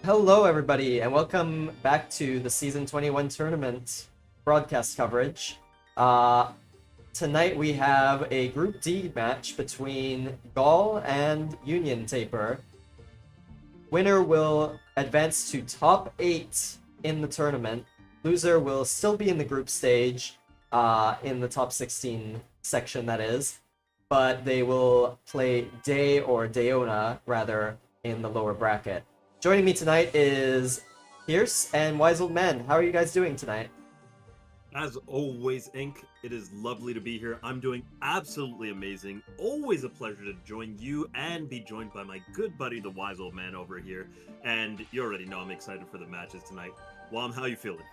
Hello, everybody, and welcome back to the Season 21 tournament broadcast coverage. Tonight we have a Group D match between Gaul and Uniontaper. Winner will advance to top 8 in the tournament. Loser will still be in the group stage, in the top 16 section, that is, but they will play Day or Dayona, rather, in the lower bracket. Joining me tonight is Pierce and Wise Old Man. How are you guys doing tonight? As always, Inc., it is lovely to be here. I'm doing absolutely amazing. Always a pleasure to join you and be joined by my good buddy, the Wise Old Man over here. And you already know I'm excited for the matches tonight. Wam, how you feeling?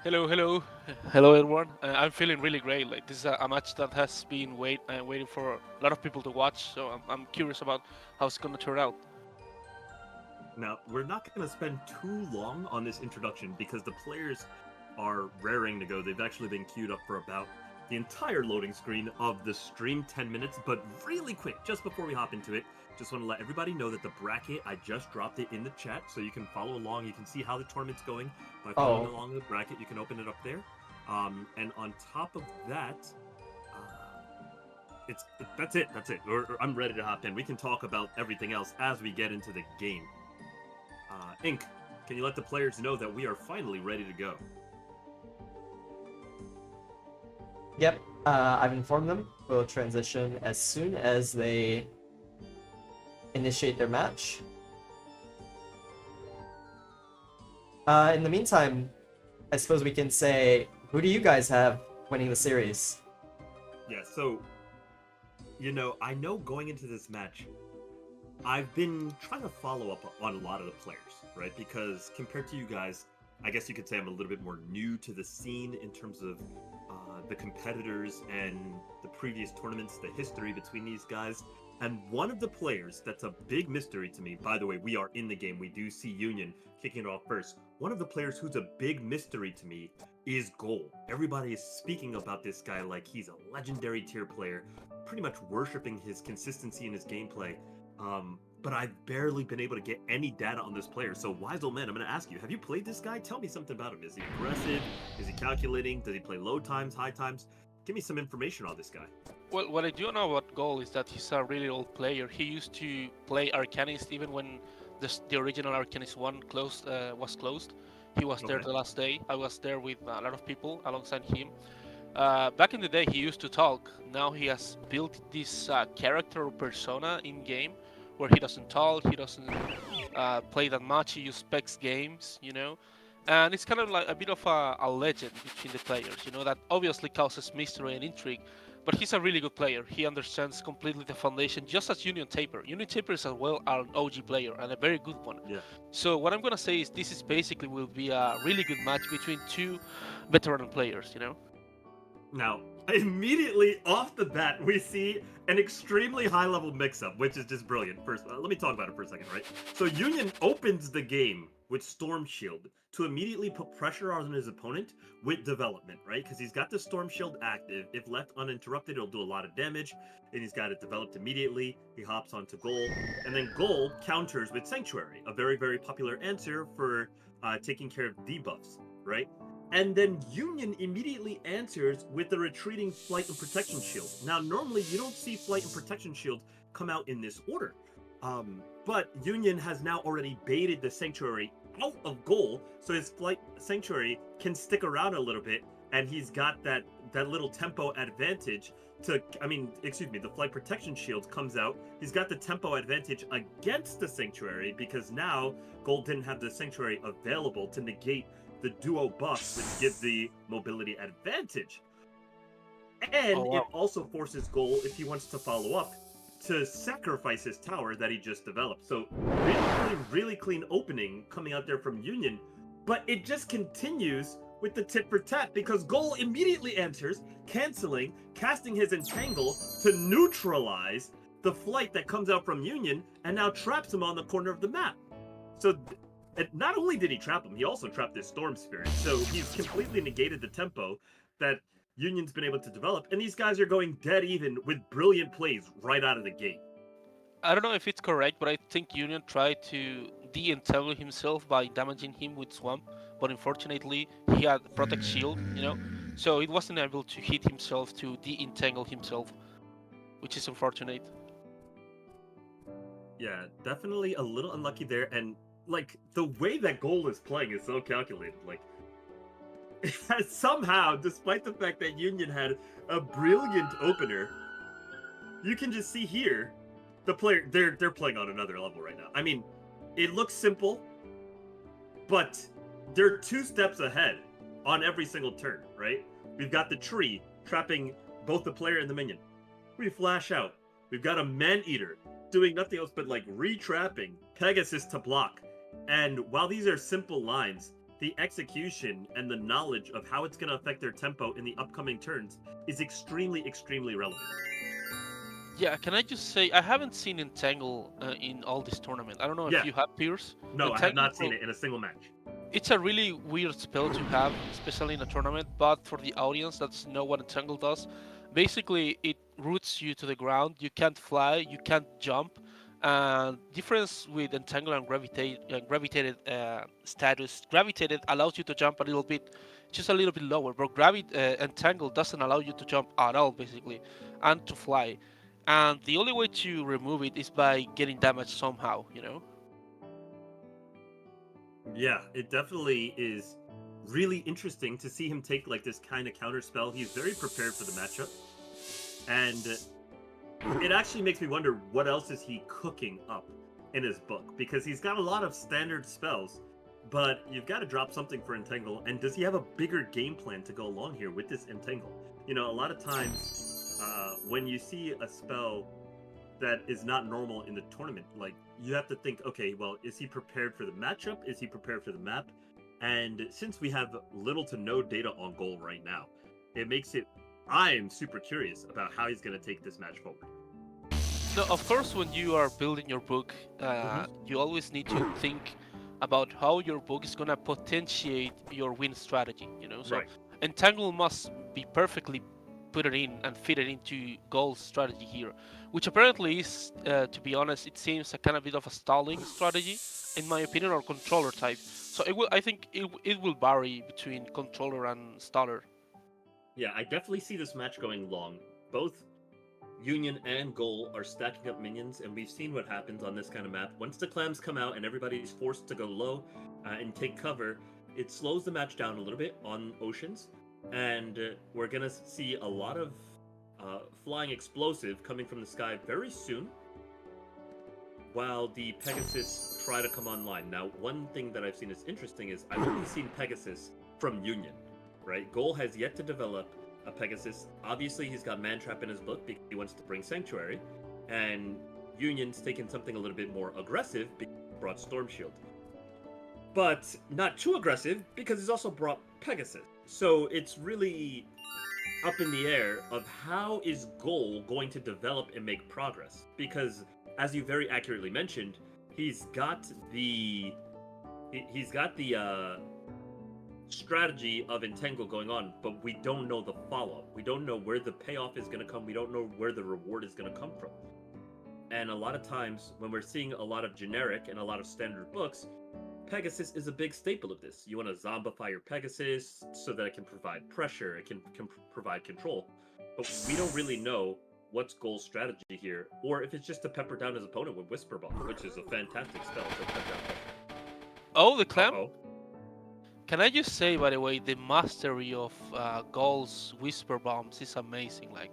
Hello, everyone. I'm feeling really great. Like, this is a match that has been waiting for a lot of people to watch. So I'm curious about how it's gonna turn out. Now, we're not going to spend too long on this introduction because the players are raring to go. They've actually been queued up for about the entire loading screen of the stream, 10 minutes. But really quick, just before we hop into it, just want to let everybody know that the bracket, I just dropped it in the chat, so you can follow along. You can see how the tournament's going by following along the bracket. You can open it up there. And on top of that, that's it. I'm ready to hop in. We can talk about everything else as we get into the game. Inc., can you let the players know that we are finally ready to go? Yep, I've informed them. We'll transition as soon as they initiate their match. In the meantime, I suppose we can say, who do you guys have winning the series? Yeah, so, I know going into this match, I've been trying to follow up on a lot of the players, right? Because compared to you guys, I guess you could say I'm a little bit more new to the scene in terms of the competitors and the previous tournaments, the history between these guys. And one of the players that's a big mystery to me, by the way, we are in the game. We do see Union kicking it off first. One of the players who's a big mystery to me is Goal. Everybody is speaking about this guy like he's a legendary tier player, pretty much worshiping his consistency in his gameplay. But I've barely been able to get any data on this player. So, Wise Old Man, I'm going to ask you, have you played this guy? Tell me something about him. Is he aggressive? Is he calculating? Does he play low times, high times? Give me some information on this guy. Well, what I do know about Goal is that he's a really old player. He used to play Arcanist even when the original Arcanist 1 was closed. He was there the last day. I was there with a lot of people alongside him. Back in the day, he used to talk. Now he has built this character or persona in-game where he doesn't talk, he doesn't play that much, he just specs games, And it's kind of like a bit of a legend between the players, that obviously causes mystery and intrigue. But he's a really good player. He understands completely the foundation, just as Uniontaper. Uniontaper is as well an OG player and a very good one. Yeah. So what I'm going to say is this is basically will be a really good match between two veteran players, Now, immediately off the bat, we see an extremely high-level mix-up, which is just brilliant. First, let me talk about it for a second, right? So Union opens the game with Storm Shield to immediately put pressure on his opponent with development, right? Because he's got the Storm Shield active. If left uninterrupted, it'll do a lot of damage, and he's got it developed immediately. He hops onto Goal, and then Goal counters with Sanctuary, a very, very popular answer for taking care of debuffs, right? And then Union immediately answers with the retreating Flight and Protection Shield. Now, normally you don't see Flight and Protection Shield come out in this order. But Union has now already baited the Sanctuary out of Goal, so his Flight Sanctuary can stick around a little bit, and he's got that little tempo advantage to, the Flight Protection Shield comes out. He's got the tempo advantage against the Sanctuary because now Goal didn't have the Sanctuary available to negate the duo buff, which gives the mobility advantage. And it also forces Goal, if he wants to follow up, to sacrifice his tower that he just developed. So really clean opening coming out there from Union, but it just continues with the tit for tat because Goal immediately enters, canceling, casting his Entangle to neutralize the flight that comes out from Union, and now traps him on the corner of the map. So not only did he trap him, he also trapped his Storm Spirit. So he's completely negated the tempo that Union's been able to develop, and these guys are going dead even with brilliant plays right out of the gate. I don't know if it's correct, but I think Union tried to de-entangle himself by damaging him with Swamp, but unfortunately he had Protect Shield, so it wasn't able to hit himself to de-entangle himself, which is unfortunate. Yeah, definitely a little unlucky there, and the way that Goal is playing is so calculated. Somehow, despite the fact that Union had a brilliant opener, you can just see here the player they're playing on another level right now. I mean, it looks simple, but they're 2 steps ahead on every single turn, right? We've got the tree trapping both the player and the minion. We flash out. We've got a Man-Eater doing nothing else but re-trapping Pegasus to block. And while these are simple lines, the execution and the knowledge of how it's going to affect their tempo in the upcoming turns is extremely relevant. Yeah, can I just say, I haven't seen Entangle in all this tournament. I don't know if you have, Pierce. No, I have not seen it in a single match. It's a really weird spell to have, especially in a tournament, but for the audience that doesn't know what Entangle does, basically it roots you to the ground. You can't fly, you can't jump. And difference with Entangle and Gravitated status, Gravitated allows you to jump a little bit, just a little bit lower, but Entangle doesn't allow you to jump at all, basically, and to fly. And the only way to remove it is by getting damage somehow, Yeah, it definitely is really interesting to see him take this kind of counter spell. He's very prepared for the matchup. And it actually makes me wonder what else is he cooking up in his book, because he's got a lot of standard spells, but you've got to drop something for Entangle. And does he have a bigger game plan to go along here with this Entangle? A lot of times when you see a spell that is not normal in the tournament, you have to think, okay, well, is he prepared for the matchup? Is he prepared for the map? And since we have little to no data on Goal right now, it makes it, I am super curious about how he's going to take this match forward. No, of course, when you are building your book, you always need to think about how your book is going to potentiate your win strategy, So right. Entangle must be perfectly put it in and fit it into Goal's strategy here, which apparently is, to be honest, it seems a kind of bit of a stalling strategy, in my opinion, or controller type. So I think it will vary between controller and staller. Yeah, I definitely see this match going long. Both Union and Goal are stacking up minions, and we've seen what happens on this kind of map. Once the clams come out and everybody's forced to go low and take cover, it slows the match down a little bit on Oceans, and we're going to see a lot of flying explosive coming from the sky very soon, while the Pegasus try to come online. Now, one thing that I've seen is interesting is I've only seen Pegasus from Union, right? Goal has yet to develop a Pegasus. Obviously, he's got Mantrap in his book because he wants to bring Sanctuary, and Union's taken something a little bit more aggressive because he brought Storm Shield. But not too aggressive because he's also brought Pegasus. So it's really up in the air of how is Goal going to develop and make progress. Because, as you very accurately mentioned, he's got the strategy of Entangle going on, but we don't know the follow-up. We don't know where the payoff is going to come. We don't know where the reward is going to come from. And a lot of times, when we're seeing a lot of generic and a lot of standard books, Pegasus is a big staple of this. You want to zombify your Pegasus so that it can provide pressure, it can provide control. But we don't really know what's Goal's strategy here, or if it's just to pepper down his opponent with Whisper Bomb, which is a fantastic spell to pepper down pressure. Oh, the clamp. Uh-oh. Can I just say, by the way, the mastery of Gaul's Whisper Bombs is amazing. Like,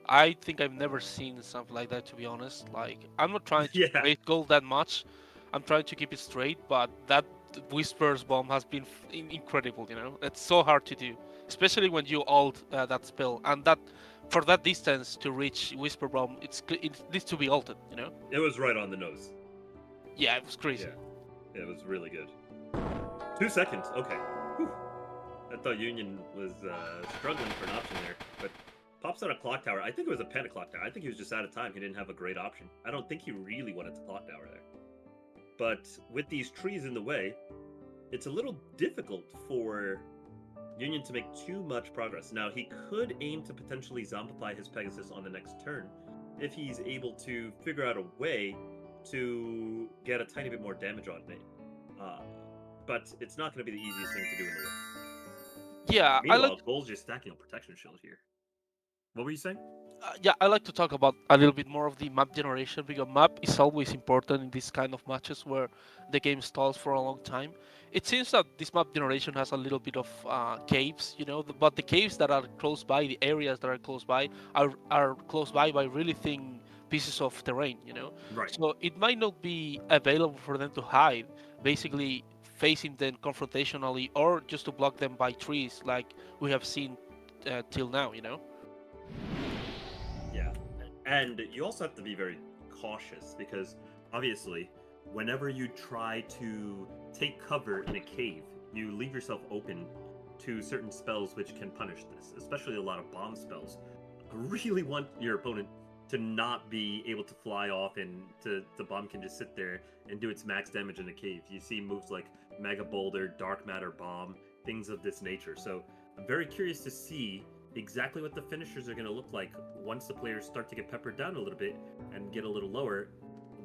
I think I've never seen something like that, to be honest. Like, I'm not trying to Yeah. rate Gaul that much. I'm trying to keep it straight, but that Whispers Bomb has been incredible, you know? It's so hard to do, especially when you ult that spell. And that, for that distance to reach Whisper Bomb, it needs to be ulted, you know? It was right on the nose. Yeah, it was crazy. Yeah, it was really good. 2 seconds, okay. Whew. I thought Union was struggling for an option there, but pops out a clock tower. I think it was a panic clock tower. I think he was just out of time. He didn't have a great option. I don't think he really wanted to clock tower there. But with these trees in the way, it's a little difficult for Union to make too much progress. Now, he could aim to potentially zombify his Pegasus on the next turn if he's able to figure out a way to get a tiny bit more damage on it. But it's not going to be the easiest thing to do in the world. Yeah, Meanwhile, Goal's just stacking a protection shield here. What were you saying? I like to talk about a little bit more of the map generation, because map is always important in this kind of matches where the game stalls for a long time. It seems that this map generation has a little bit of caves, you know, but the caves that are close by, the areas that are close by, are close by really thin pieces of terrain, you know. Right. So it might not be available for them to hide, basically facing them confrontationally, or just to block them by trees, like we have seen till now, you know. Yeah, and you also have to be very cautious because obviously, whenever you try to take cover in a cave, you leave yourself open to certain spells which can punish this, especially a lot of bomb spells. I really want your opponent to not be able to fly off and the bomb can just sit there and do its max damage in the cave. You see moves like Mega Boulder, Dark Matter Bomb, things of this nature. So I'm very curious to see exactly what the finishers are going to look like once the players start to get peppered down a little bit and get a little lower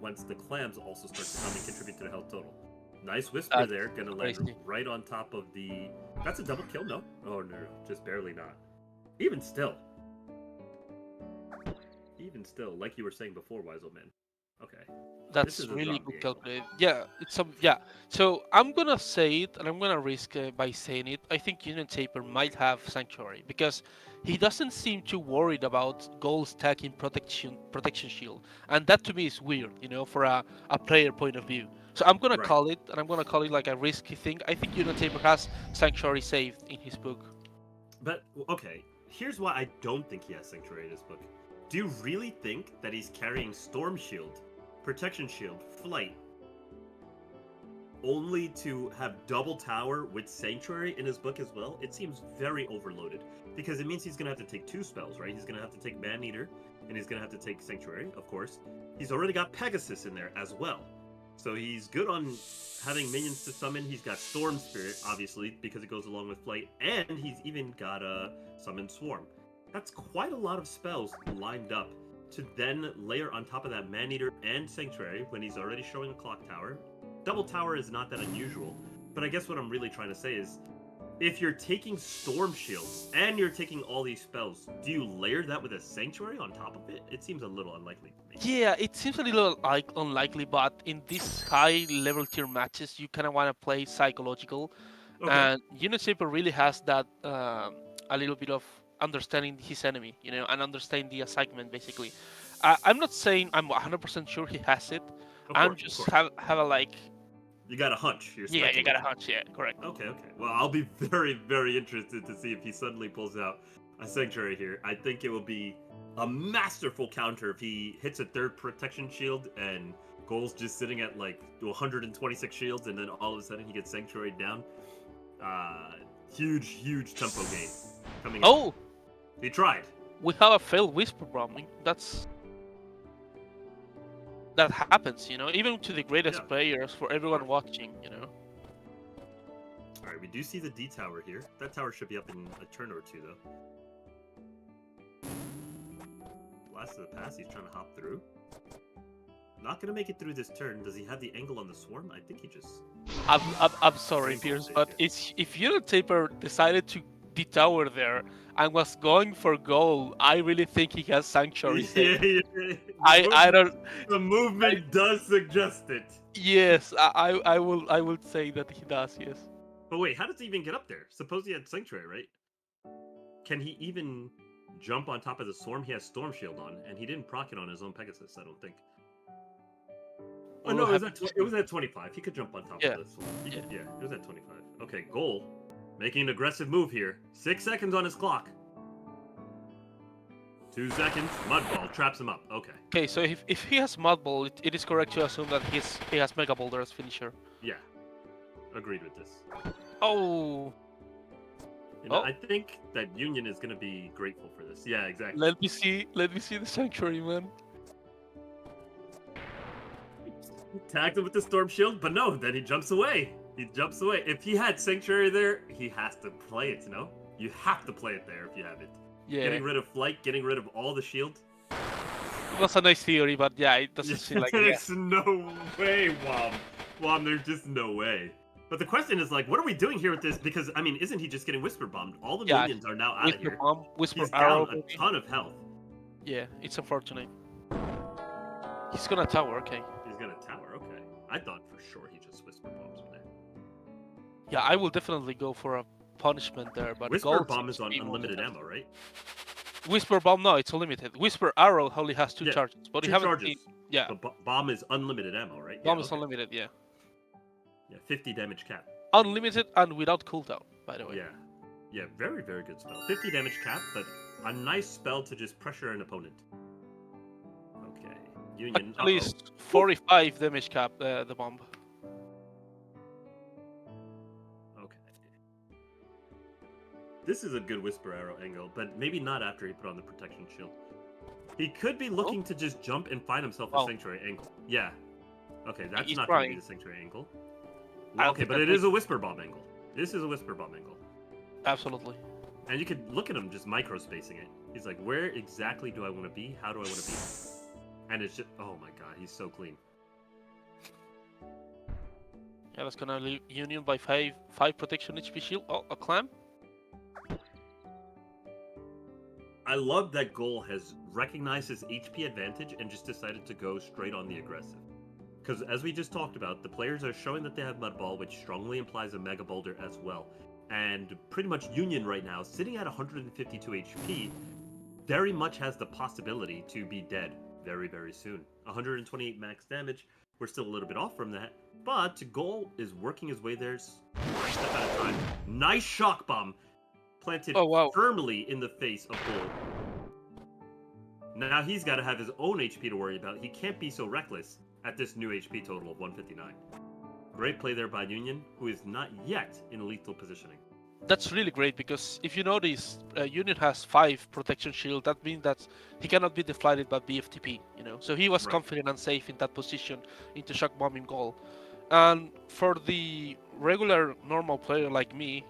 once the clams also start to come and contribute to the health total. Nice Whisper there, gonna land right on top of the... That's a double kill, no? Oh no, just barely not. Even still, like you were saying before, Wise Old Man. Okay. That's really good calculated. Yeah, it's some. Yeah. So I'm gonna say it, and I'm gonna risk by saying it. I think Uniontaper might have Sanctuary because he doesn't seem too worried about Goal stacking protection shield, and that to me is weird, you know, for a player point of view. So I'm gonna call it, and I'm gonna call it like a risky thing. I think Uniontaper has Sanctuary saved in his book. But okay, here's why I don't think he has Sanctuary in his book. Do you really think that he's carrying Storm Shield, Protection Shield, Flight, only to have Double Tower with Sanctuary in his book as well? It seems very overloaded, because it means he's going to have to take 2 spells, right? He's going to have to take Man-Eater, and he's going to have to take Sanctuary, of course. He's already got Pegasus in there as well. So he's good on having minions to summon. He's got Storm Spirit, obviously, because it goes along with Flight, and he's even got a Summon Swarm. That's quite a lot of spells lined up to then layer on top of that Man-Eater and Sanctuary when he's already showing a Clock Tower. Double Tower is not that unusual, but I guess what I'm really trying to say is, if you're taking Storm Shield and you're taking all these spells, do you layer that with a Sanctuary on top of it? It seems a little unlikely to me. Yeah, it seems a little unlikely, but in these high-level tier matches, you kind of want to play psychological, and Uniontaper really has that a little bit of understanding his enemy, you know, and understanding the assignment, basically. I'm not saying I'm 100% sure he has it. I'm just have a like... You got a hunch. Yeah, you got a hunch, yeah, correct. Okay. Well, I'll be very, very interested to see if he suddenly pulls out a Sanctuary here. I think it will be a masterful counter if he hits a 3rd Protection Shield and Goal's just sitting at like 126 shields and then all of a sudden he gets Sanctuary down. Huge tempo gain coming in. He tried. We have a failed whisper bombing. That happens, even to the greatest Yeah. players, for everyone watching, All right, we do see the D tower here. That tower should be up in a turn or two, though. Last of the pass, he's trying to hop through. Not gonna make it through this turn. Does he have the angle on the swarm? I think he just. I'm sorry, Pierce, but if Uniontaper decided to de-tower there and was going for goal, I really think he has sanctuary. Yeah. I don't. The movement does suggest it. Yes, I will say that he does. Yes. But wait, how does he even get up there? Suppose he had sanctuary, right? Can he even jump on top of the swarm? He has storm shield on, and he didn't proc it on his own Pegasus. I don't think. Oh no, it was at 25. He could jump on top of this one. Yeah, it was at 25. Okay, goal. Making an aggressive move here. 6 seconds on his clock. 2 seconds. Mudball traps him up. Okay. Okay, so if he has Mudball, it is correct to assume that he has Mega Boulder as finisher. Yeah. Agreed with this. Oh. I think that Union is going to be grateful for this. Yeah, exactly. Let me see the sanctuary, man. Tagged him with the storm shield, but no, then he jumps away. If he had sanctuary there, he has to play it, no? You have to play it there if you have it. Yeah. Getting rid of flight, getting rid of all the shield. It was a nice theory, but yeah, it doesn't seem like it. There's no way, Wom, there's just no way. But the question is, like, what are we doing here with this? Because, I mean, isn't he just getting whisper bombed? All the minions are now out of here. Whisper He's arrow. down a ton of health. Yeah, it's unfortunate. He's gonna tower, okay. He's gonna tower, okay. I thought for sure he just whisper bombs from there. Yeah, I will definitely go for a punishment there, but Whisper bomb is on unlimited ammo, right? Whisper bomb, no, it's unlimited. Whisper arrow only has two charges, but you haven't charges. seen. Yeah. But bomb is unlimited ammo, right? Bomb is unlimited, yeah. Yeah, 50 damage cap. Unlimited and without cooldown, by the way. Yeah. Yeah, very, very good spell. 50 damage cap, but a nice spell to just pressure an opponent. Okay. Union. At least 45 damage cap, the bomb. Okay. This is a good Whisper Arrow angle, but maybe not after he put on the protection shield. He could be looking to just jump and find himself a Sanctuary angle. Yeah. Okay, that's not going to be the Sanctuary angle. Okay, but it is a Whisper Bomb angle. This is a Whisper Bomb angle. Absolutely. And you could look at him just micro-spacing it. He's like, where exactly do I want to be? How do I want to be? And it's just, oh my god, he's so clean. Yeah, that's gonna leave Union by 5 protection HP shield. Oh, a clam? I love that Goal has recognized his HP advantage and just decided to go straight on the aggressive. Because as we just talked about, the players are showing that they have Mud Ball, which strongly implies a Mega Boulder as well. And pretty much Union right now, sitting at 152 HP, very much has the possibility to be dead very, very soon. 128 max damage. We're still a little bit off from that. But Goal is working his way there one step at a time. Nice shock bomb planted firmly in the face of Goal. Now he's got to have his own HP to worry about. He can't be so reckless at this new HP total of 159. Great play there by Union, who is not yet in lethal positioning. That's really great, because if you notice, Union has 5 protection shield. That means that he cannot be deflated by BFTP, So he was confident and safe in that position into shock bombing Goal. And for the regular normal player like me,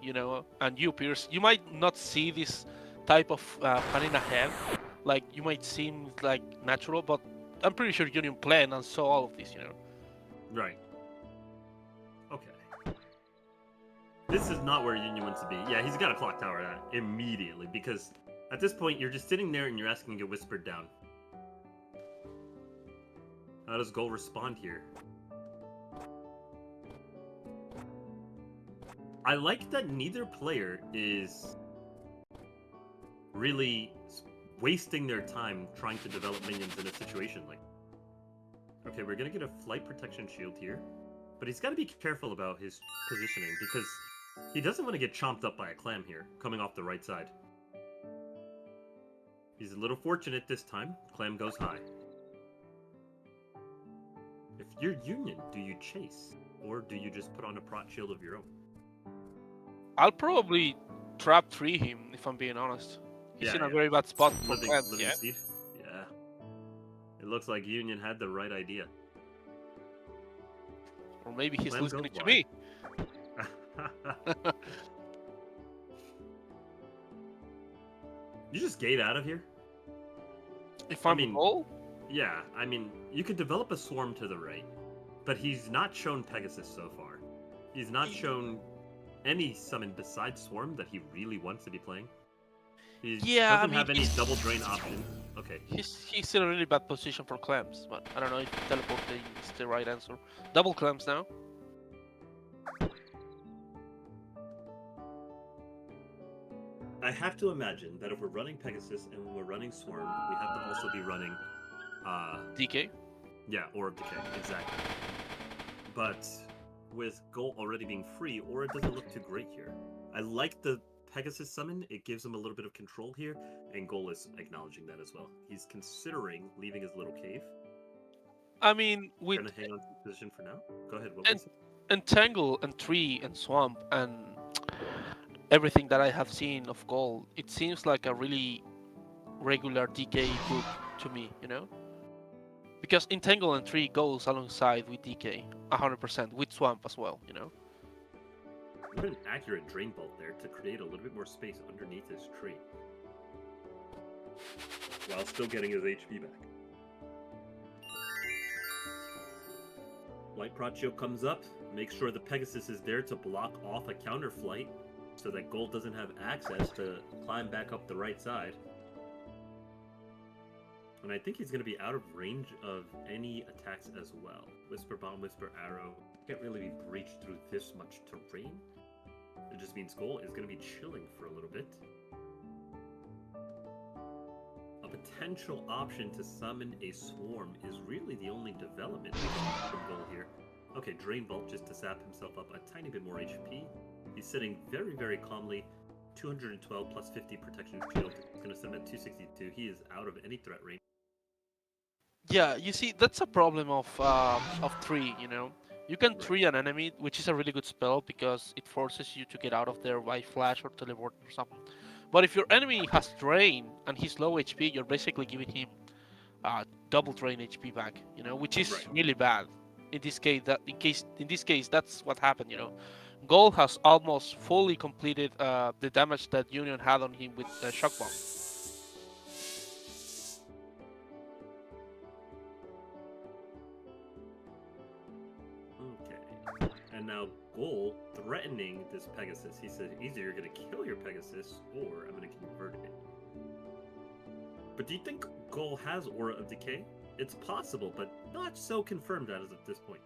and you, Pierce, you might not see this type of planning ahead. Like, you might seem like natural, but I'm pretty sure Union planned and saw all of this, Right. Okay. This is not where Union wants to be. Yeah, he's got a clock tower at immediately, because at this point, you're just sitting there and you're asking to get whispered down. How does Goal respond here? I like that neither player is really wasting their time trying to develop minions in a situation like. Okay, we're gonna get a flight protection shield here, but he's got to be careful about his positioning, because he doesn't want to get chomped up by a clam here, coming off the right side. He's a little fortunate this time. Clam goes high. If you're Union, do you chase, or do you just put on a prot shield of your own? I'll probably trap 3 him, if I'm being honest. He's Yeah, in a yeah. very bad spot for Living clamps, yeah? seed. Yeah. It looks like Union had the right idea. Or maybe he's Clam listening goes to wide. me. You just gate out of here? If I I'm mean- Goal, Yeah, I mean, you could develop a swarm to the right, but he's not shown Pegasus so far. He's not shown any summon besides Swarm that he really wants to be playing. He Yeah, I doesn't mean, have any he's- double drain option. Okay. he's in a really bad position for clamps, but I don't know if teleporting is the right answer. Double clamps now. I have to imagine that if we're running Pegasus and we're running Swarm, we have to also be running DK. yeah, Orb Decay, exactly. But with Goal already being free, Aura doesn't look too great here. I like the Pegasus summon, it gives him a little bit of control here, and Goal is acknowledging that as well. He's considering leaving his little cave. I mean, with Gonna hang on to his position for now. Go ahead, what was it? Entangle and Tree and Swamp and everything that I have seen of Gold, it seems like a really regular DK book to me, you know? Because Entangle and Tree goes alongside with DK 100%, with Swamp as well, you know? What an accurate Drain Bolt there to create a little bit more space underneath his tree. While still getting his HP back. Light Protio comes up, makes sure the Pegasus is there to block off a counter flight so that Gold doesn't have access to climb back up the right side. And I think he's going to be out of range of any attacks as well. Whisper Bomb, Whisper Arrow. Can't really be breached through this much terrain. It just means Gold is going to be chilling for a little bit. A potential option to summon a Swarm is really the only development from Gold here. Okay, Drain Bolt just to sap himself up a tiny bit more HP. He's sitting very, very calmly. 212 plus 50 protection shield. He's going to summon at 262. He is out of any threat range. Yeah, you see, that's a problem of 3, you know? You can Right. 3 an enemy, which is a really good spell because it forces you to get out of there by flash or teleport or something. But if your enemy has drain and he's low HP, you're basically giving him double drain HP back, you know, which is Right. really bad. In this case, that's what happened, you know. Gold has almost fully completed the damage that Union had on him with Shock Bomb. Okay. And now Goal threatening this Pegasus. He said, either you're going to kill your Pegasus or I'm going to convert it. But do you think Goal has Aura of Decay? It's possible, but not so confirmed as of this point.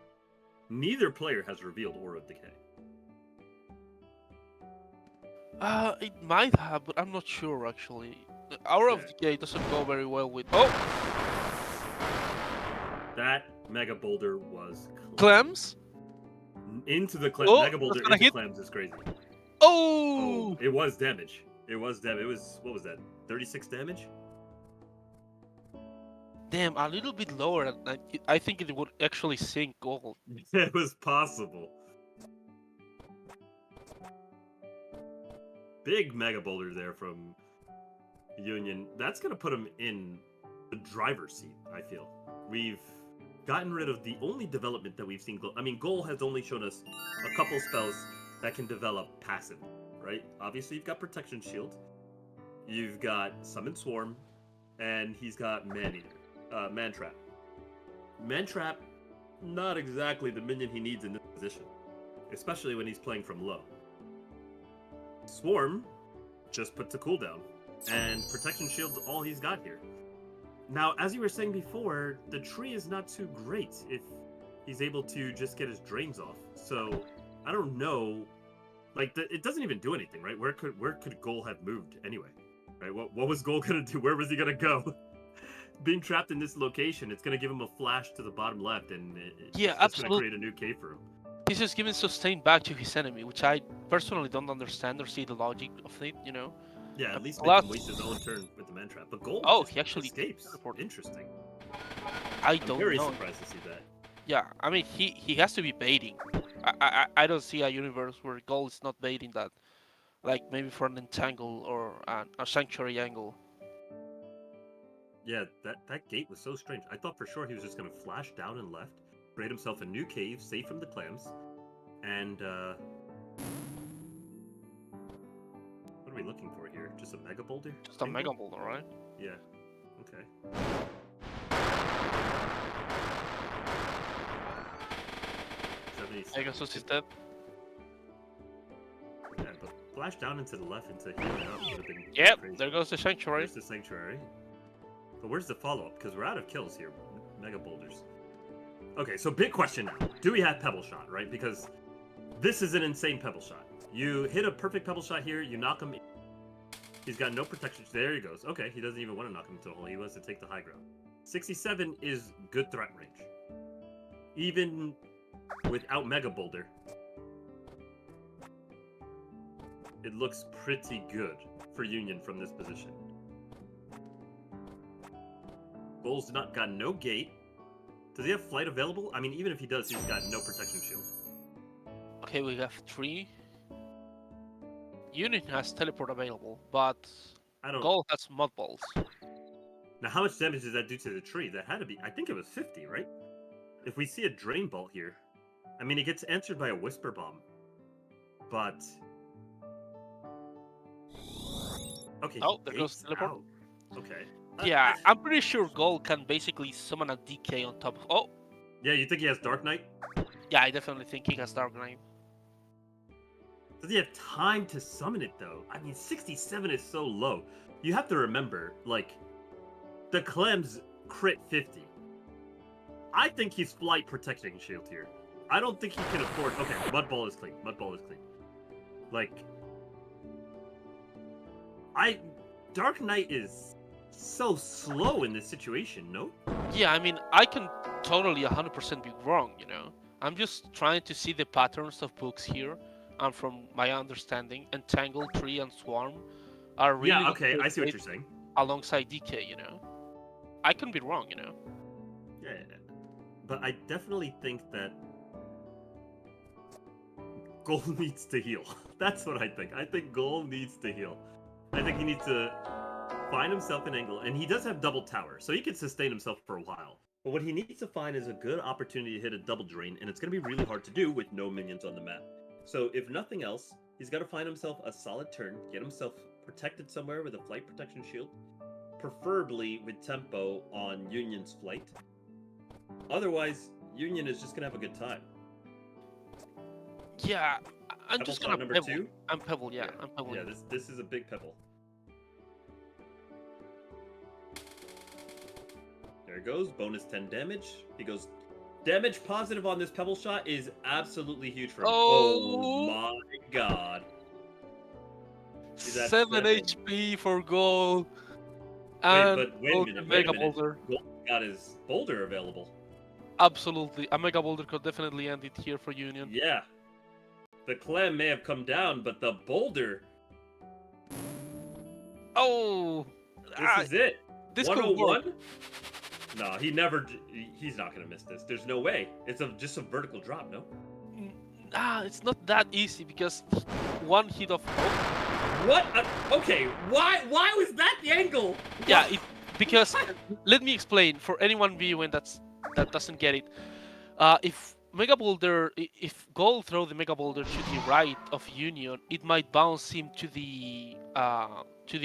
Neither player has revealed Aura of Decay. It might have, but I'm not sure actually. The Aura of Yeah. Decay doesn't go very well with. Oh, That Mega Boulder was clams! into the clam. Oh, Mega Boulder that's gonna into hit. clams is crazy. Oh! It was damage. It was damage. It was, what was that? 36 damage? Damn, a little bit lower. I think it would actually sink Gold. It was possible. Big Mega Boulder there from Union. That's going to put him in the driver's seat, I feel. We've gotten rid of the only development that we've seen. I mean, Goal has only shown us a couple spells that can develop passive, right? Obviously, you've got Protection Shield. You've got Summon Swarm. And he's got Man Eater. Man Trap. Man Trap, not exactly the minion he needs in this position. Especially when he's playing from low. Swarm just puts a cooldown, and Protection Shield's all he's got here. Now, as you were saying before, the tree is not too great if he's able to just get his drains off. So, I don't know. Like, it doesn't even do anything, right? Where could Goal have moved anyway? Right? What was Goal gonna do? Where was he gonna go? Being trapped in this location, it's gonna give him a flash to the bottom left, and it's just absolutely. gonna create a new cave for him. He's just giving sustain back to his enemy, which I personally don't understand or see the logic of it, you know? Yeah, at least Plus- make him waste his own turn with the man trap. But Gold Oh, just he actually escapes. teleported. Interesting. I I'm don't very know. surprised to see that. Yeah, I mean, he has to be baiting. I don't see a universe where Gold is not baiting that like maybe for an entangle or a sanctuary angle. Yeah, that gate was so strange. I thought for sure he was just gonna flash down and left, create himself a new cave, safe from the clams, and what are we looking for here? Just a mega boulder? Just a mega boulder, right? Yeah. Okay. Pegasus is dead. Yeah, but flash down into the left into healing up would have been Yep, crazy. there goes the sanctuary. There's the sanctuary. But where's the follow-up? Because we're out of kills here. Mega boulders. Okay, so big question now. Do we have Pebble Shot, right? Because this is an insane Pebble Shot. You hit a perfect Pebble Shot here, you knock him. He's got no protection. There he goes. Okay, he doesn't even want to knock him into a hole. He wants to take the high ground. 67 is good threat range. Even without Mega Boulder, it looks pretty good for Union from this position. Bull's not got no gate. Does he have flight available? I mean, even if he does, he's got no protection shield. Okay, we have 3. Union has teleport available, but Gold has mud balls. Now, how much damage does that do to the tree? That had to be, I think it was 50, right? If we see a Drain Bolt here, I mean, it gets answered by a Whisper Bomb. But... Okay, Oh, there goes teleport. Out. Okay. Yeah, I'm pretty sure Gold can basically summon a DK on top of... Oh! Yeah, you think he has Dark Knight? Yeah, I definitely think he has Dark Knight. Does he have time to summon it, though? I mean, 67 is so low. You have to remember, like, the Clem's crit 50. I think he's flight protecting shield here. I don't think he can afford... Okay, Mud Ball is clean. Mud Ball is clean. Like... Dark Knight is so slow in this situation, no? Yeah, I mean, I can totally 100% be wrong, you know? I'm just trying to see the patterns of books here, and from my understanding, Entangle, Tree, and Swarm are really... Yeah, okay, I see what you're saying. Alongside DK, you know? I can be wrong, you know? Yeah, but I definitely think that Gold needs to heal. That's what I think. I think Gold needs to heal. I think he needs to find himself an angle, and he does have double tower, so he can sustain himself for a while. But what he needs to find is a good opportunity to hit a double drain, and it's going to be really hard to do with no minions on the map. So if nothing else, he's got to find himself a solid turn, get himself protected somewhere with a flight protection shield, preferably with tempo on Union's flight. Otherwise, Union is just going to have a good time. Yeah, I'm Pebble just shot gonna number pebble. 2? I'm pebble, yeah, I'm pebble. Yeah, this is a big pebble. There it goes, bonus 10 damage. He goes, damage positive on this pebble shot is absolutely huge for him. Oh, my god. He's at 7 HP for Gold. And wait a minute, Mega Boulder. Gold got his boulder available. Absolutely, a Mega Boulder could definitely end it here for Union. Yeah. The Clem may have come down, but the boulder... Oh! This is it. This could work. 101? No, he's not going to miss this. There's no way. It's just a vertical drop, no? It's not that easy because one hit of... What? Okay, why was that the angle? Yeah, because... Let me explain, for anyone viewing that doesn't get it. If Mega Boulder, if Gold throw the Mega Boulder to the right of Union, it might bounce him to the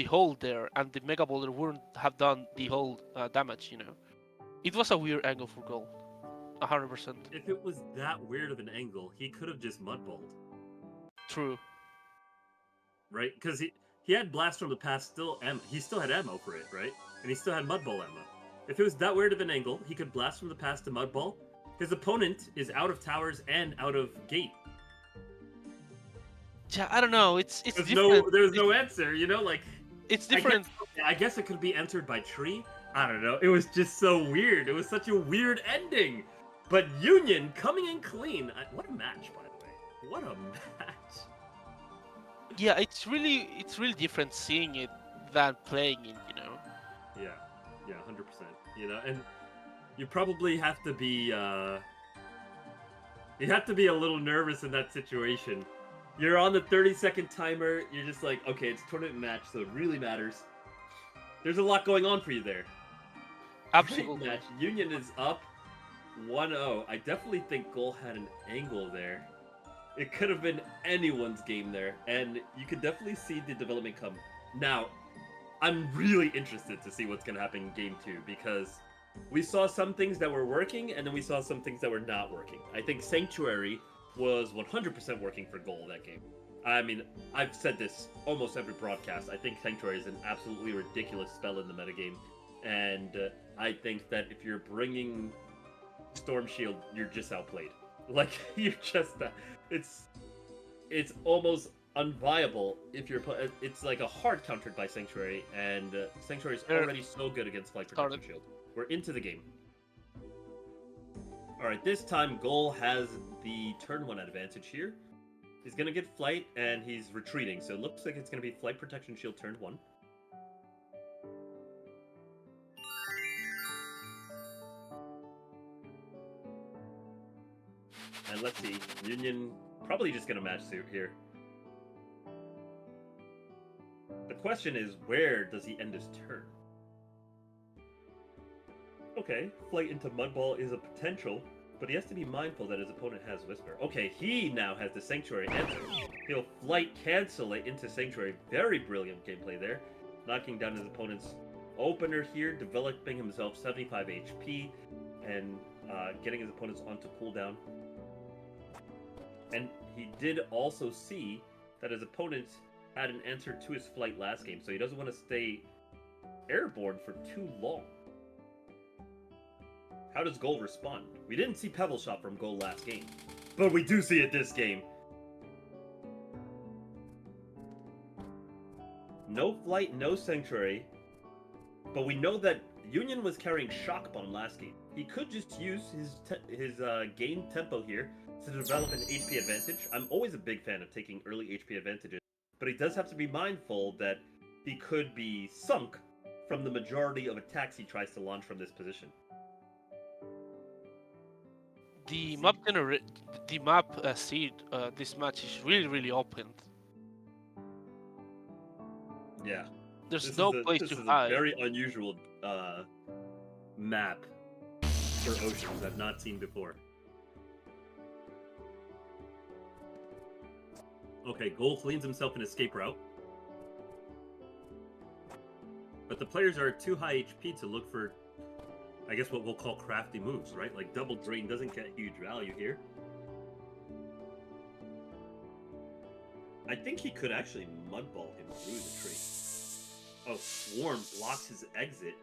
hole there, and the Mega Boulder wouldn't have done the whole damage, you know. It was a weird angle for Gold, 100%. If it was that weird of an angle, he could have just mudballed. True. Right? Because he had Blast from the Past he still had ammo for it, right? And he still had Mudball ammo. If it was that weird of an angle, he could Blast from the Past to Mudball. His opponent is out of towers and out of gate. Yeah, I don't know. It's different. There's no answer, you know, like it's different. I guess it could be answered by tree. I don't know. It was just so weird. It was such a weird ending. But Union coming in clean. What a match, by the way. What a match. Yeah, it's really different seeing it than playing it, you know. Yeah, 100%. You know, and you probably have to be a little nervous in that situation. You're on the 30-second timer. You're just like, okay, it's a tournament match, so it really matters. There's a lot going on for you there. Absolutely. Great match. Union is up 1-0. I definitely think Goal had an angle there. It could have been anyone's game there, and you could definitely see the development come. Now, I'm really interested to see what's going to happen in Game 2, because we saw some things that were working, and then we saw some things that were not working. I think Sanctuary was 100% working for Goal that game. I mean, I've said this almost every broadcast. I think Sanctuary is an absolutely ridiculous spell in the metagame, and I think that if you're bringing Storm Shield, you're just outplayed. Like, you're just... it's almost unviable if you're... It's like a hard countered by Sanctuary, and Sanctuary is already so good against Flight Protection Shield. We're into the game. Alright, this time Goal has the turn 1 advantage here. He's going to get Flight, and he's retreating, so it looks like it's going to be Flight Protection Shield turn 1. And let's see, Union probably just going to match suit here. The question is, where does he end his turn? Okay, Flight into Mudball is a potential, but he has to be mindful that his opponent has Whisper. Okay, he now has the Sanctuary answer. He'll Flight cancel it into Sanctuary. Very brilliant gameplay there. Knocking down his opponent's opener here, developing himself 75 HP, and getting his opponents onto cooldown. And he did also see that his opponent had an answer to his Flight last game, so he doesn't want to stay airborne for too long. How does Goal respond? We didn't see Pebble Shot from Goal last game, but we do see it this game. No Flight, no Sanctuary, but we know that Union was carrying Shock Bomb last game. He could just use his gain tempo here to develop an HP advantage. I'm always a big fan of taking early HP advantages, but he does have to be mindful that he could be sunk from the majority of attacks he tries to launch from this position. The map seed this match is really open. Yeah. There's no place to hide. This is a very unusual map for Oceans I've not seen before. Okay, Goal cleans himself an escape route. But the players are too high HP to look for, I guess, what we'll call crafty moves, right? Like Double Drain doesn't get huge value here. I think he could actually Mudball him through the tree. Oh, Swarm blocks his exit.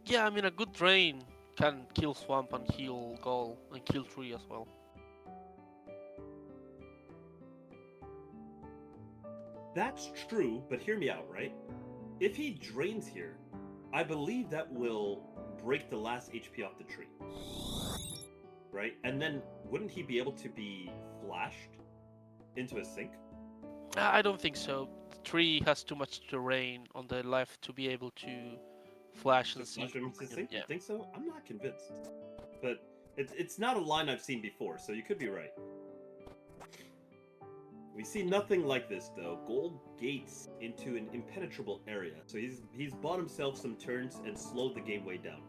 Yeah, I mean, a good drain can kill Swamp and heal Goal and kill Tree as well. That's true, but hear me out, right? If he drains here, I believe that will break the last HP off the tree. Right? And then wouldn't he be able to be flashed into a sink? I don't think so. The tree has too much terrain on the left to be able to flash and Flash sink. him into a sink? Yeah. You think so? I'm not convinced. But it's not a line I've seen before, so you could be right. We see nothing like this though. Goal gates into an impenetrable area, so he's bought himself some turns and slowed the game way down.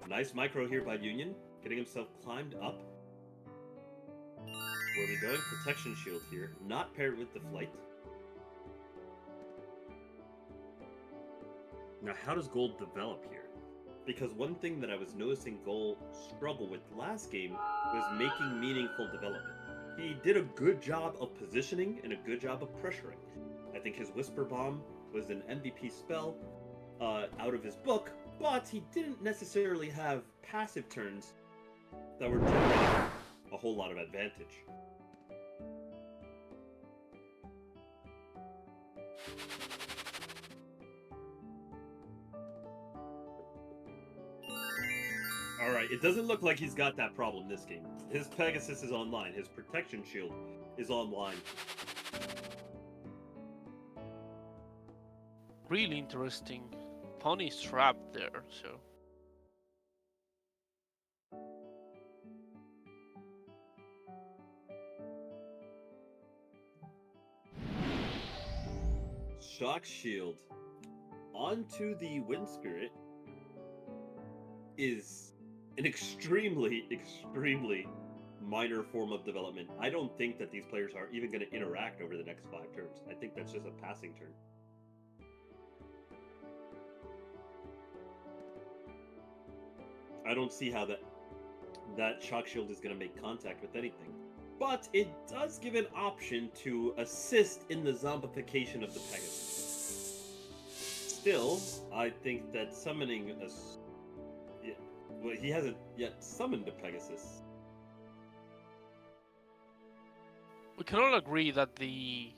Nice micro here by Union, getting himself climbed up. Where are we going? Protection Shield here, not paired with the Flight. Now, how does Goal develop here? Because one thing that I was noticing Goal struggle with last game was making meaningful development. He did a good job of positioning and a good job of pressuring. I think his Whisper Bomb was an MVP spell out of his book, but he didn't necessarily have passive turns that were generating a whole lot of advantage. Alright, it doesn't look like he's got that problem this game. His Pegasus is online, his Protection Shield is online. Really interesting. Pony's trapped there, so. Shock Shield onto the Wind Spirit is an extremely, extremely minor form of development. I don't think that these players are even going to interact over the next 5 turns. I think that's just a passing turn. I don't see how that Shock Shield is going to make contact with anything. But it does give an option to assist in the zombification of the Pegasus. Still, I think that summoning a... Yeah, well, he hasn't yet summoned a Pegasus. We can all agree that the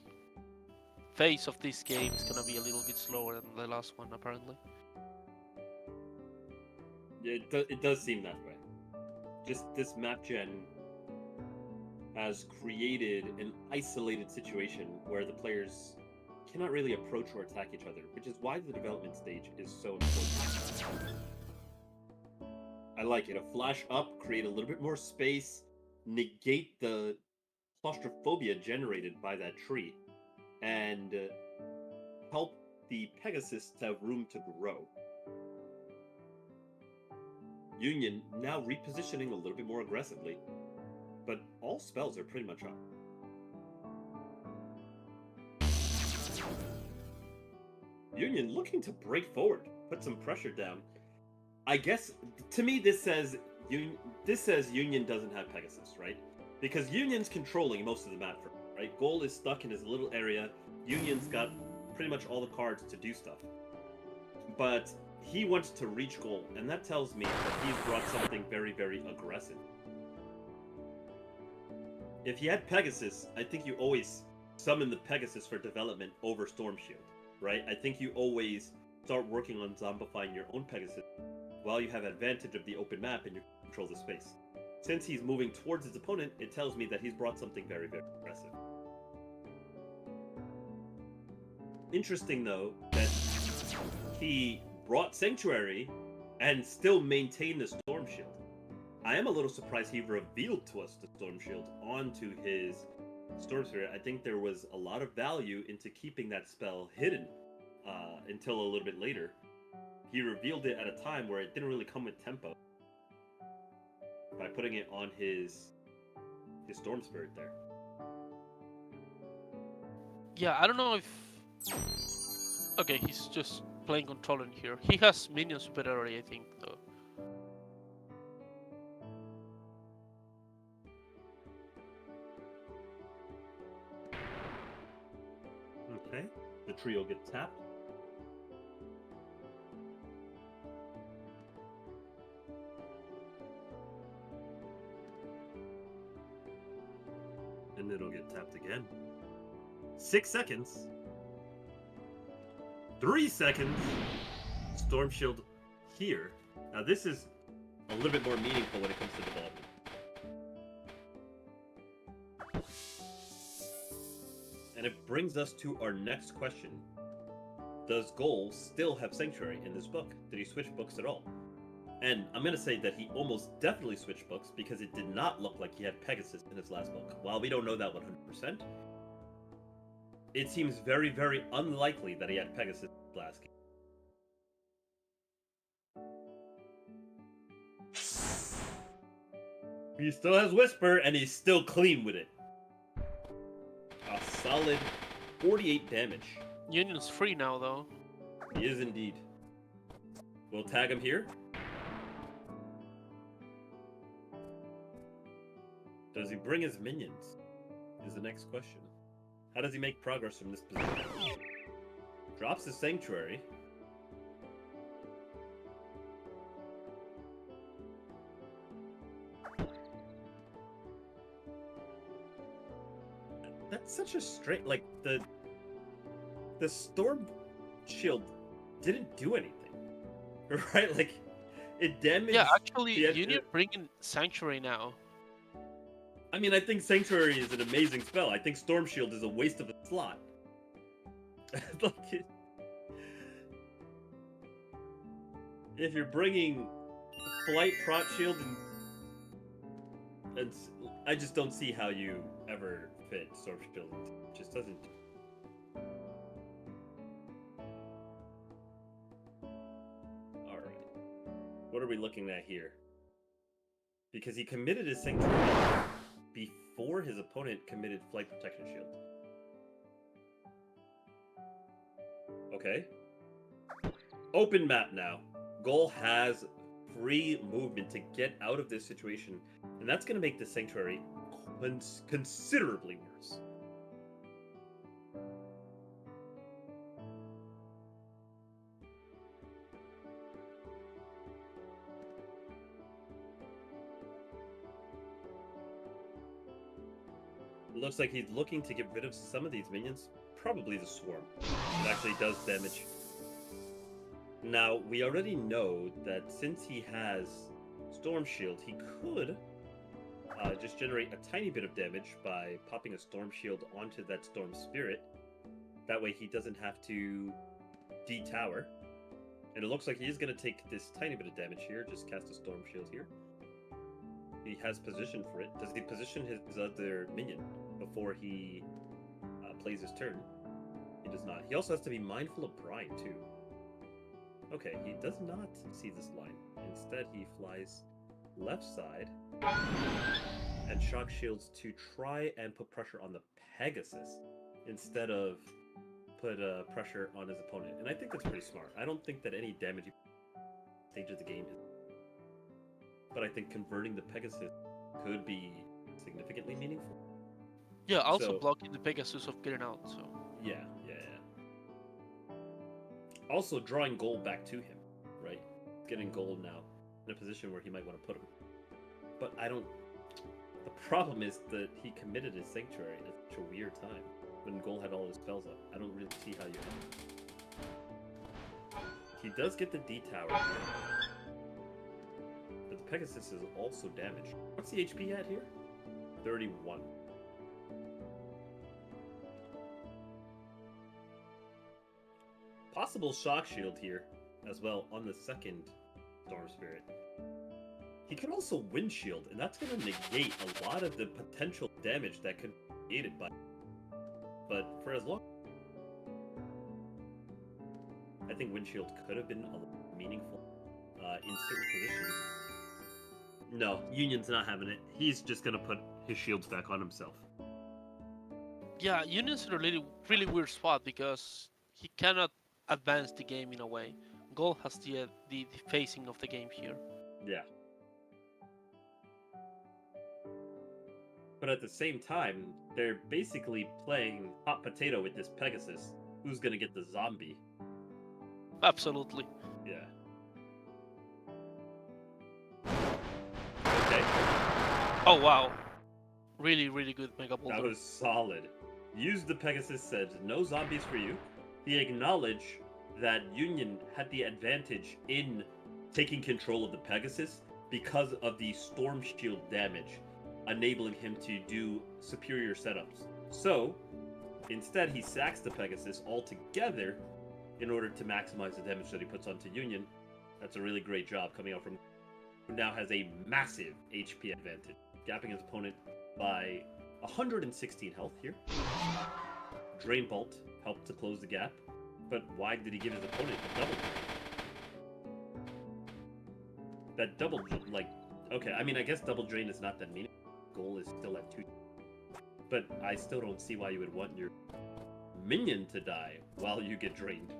phase of this game is gonna be a little bit slower than the last one, apparently. Yeah, it does seem that way. Just this map gen has created an isolated situation where the players cannot really approach or attack each other, which is why the development stage is so important. I like it. A flash up, create a little bit more space, negate the claustrophobia generated by that tree, and help the Pegasus to have room to grow. Union now repositioning a little bit more aggressively, but all spells are pretty much up. Union looking to break forward, put some pressure down. I guess, to me, this says Union doesn't have Pegasus, right? Because Union's controlling most of the map, right? Goal is stuck in his little area. Union's got pretty much all the cards to do stuff. But he wants to reach goal, and that tells me that he's brought something very, very aggressive. If you had Pegasus, I think you always summon the Pegasus for development over Storm Shield, right? I think you always start working on zombifying your own Pegasus while you have advantage of the open map and you control the space. Since he's moving towards his opponent, it tells me that he's brought something very, very aggressive. Interesting, though, that he brought Sanctuary and still maintained the Storm Shield. I am a little surprised he revealed to us the Storm Shield onto his Storm Spirit. I think there was a lot of value into keeping that spell hidden until a little bit later. He revealed it at a time where it didn't really come with tempo by putting it on his Storm Spirit there. Yeah, I don't know if... Okay, he's just playing controller here. He has minion superiority, I think, though. Okay, the trio gets tapped. And it'll get tapped again. 6 seconds. 3 seconds. Storm Shield here. Now this is a little bit more meaningful when it comes to development. And it brings us to our next question. Does Goal still have Sanctuary in this book? Did he switch books at all? And I'm going to say that he almost definitely switched books because it did not look like he had Pegasus in his last book. While we don't know that 100%, it seems very, very unlikely that he had Pegasus last game. He still has Whisper, and he's still clean with it. A solid 48 damage. Union's free now, though. He is indeed. We'll tag him here. Does he bring his minions? Is the next question. How does he make progress from this position? Drops his Sanctuary. That's such a straight, like, the Storm Shield didn't do anything, right? Like, it damaged... Yeah, actually, Union bringing Sanctuary now. I mean, I think Sanctuary is an amazing spell. I think Storm Shield is a waste of a slot. Like, if you're bringing Flight, Prot Shield, and I just don't see how you ever fit Storm Shield. It just doesn't. What are we looking at here? Because he committed his Sanctuary before his opponent committed Flight Protection Shield. Okay. Open map now. Gol has free movement to get out of this situation, and that's going to make the Sanctuary considerably worse. It looks like he's looking to get rid of some of these minions. Probably the Swarm. It actually does damage. Now, we already know that since he has Storm Shield, he could just generate a tiny bit of damage by popping a Storm Shield onto that Storm Spirit. That way he doesn't have to de-tower. And it looks like he is going to take this tiny bit of damage here. Just cast a Storm Shield here. He has position for it. Does he position his other minion before he plays his turn? He does not. He also has to be mindful of Brine, too. Okay, he does not see this line. Instead, he flies left side and shock shields to try and put pressure on the Pegasus instead of put pressure on his opponent. And I think that's pretty smart. I don't think that any damage stage of the game is. But I think converting the Pegasus could be significantly meaningful. Yeah, also blocking the Pegasus of getting out, so... Yeah. Also drawing Gol back to him, right? Getting Gol now in a position where he might want to put him. But I don't... The problem is that he committed his Sanctuary at such a weird time, when Gol had all his spells up. I don't really see how you end. He does get the D-Tower here. But the Pegasus is also damaged. What's the HP at here? 31. Possible shock shield here as well on the second Storm Spirit. He can also wind shield, and that's going to negate a lot of the potential damage that could be created by. But for as long, I think wind shield could have been a little meaningful in certain positions. No, Union's not having it. He's just going to put his shields back on himself. Yeah, Union's in a really weird spot because he cannot advance the game in a way. Gol has the facing of the game here. Yeah. But at the same time, they're basically playing hot potato with this Pegasus. Who's gonna get the zombie? Absolutely. Yeah. Okay. Oh wow. Really good Mega Boulder. That was solid. Used the Pegasus, said no zombies for you. He acknowledged that Union had the advantage in taking control of the Pegasus because of the Storm Shield damage, enabling him to do superior setups. So, instead he sacks the Pegasus altogether in order to maximize the damage that he puts onto Union. That's a really great job coming out from who now has a massive HP advantage, gapping his opponent by 116 health here. Drain Bolt helped to close the gap, but why did he give his opponent a double drain? That double, okay, I mean, I guess double drain is not that meaningful. Goal is still at 2. But I still don't see why you would want your minion to die while you get drained.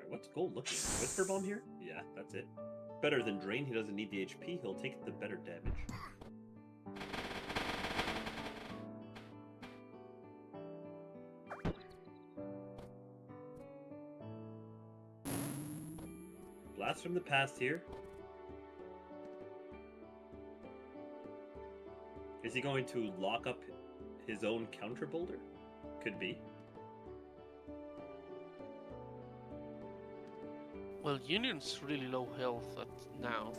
What's Gold looking at? Whisper Bomb here? Yeah, that's it. Better than Drain. He doesn't need the HP. He'll take the better damage. Blast from the past here. Is he going to lock up his own counter boulder? Could be. Well, Union's really low health now.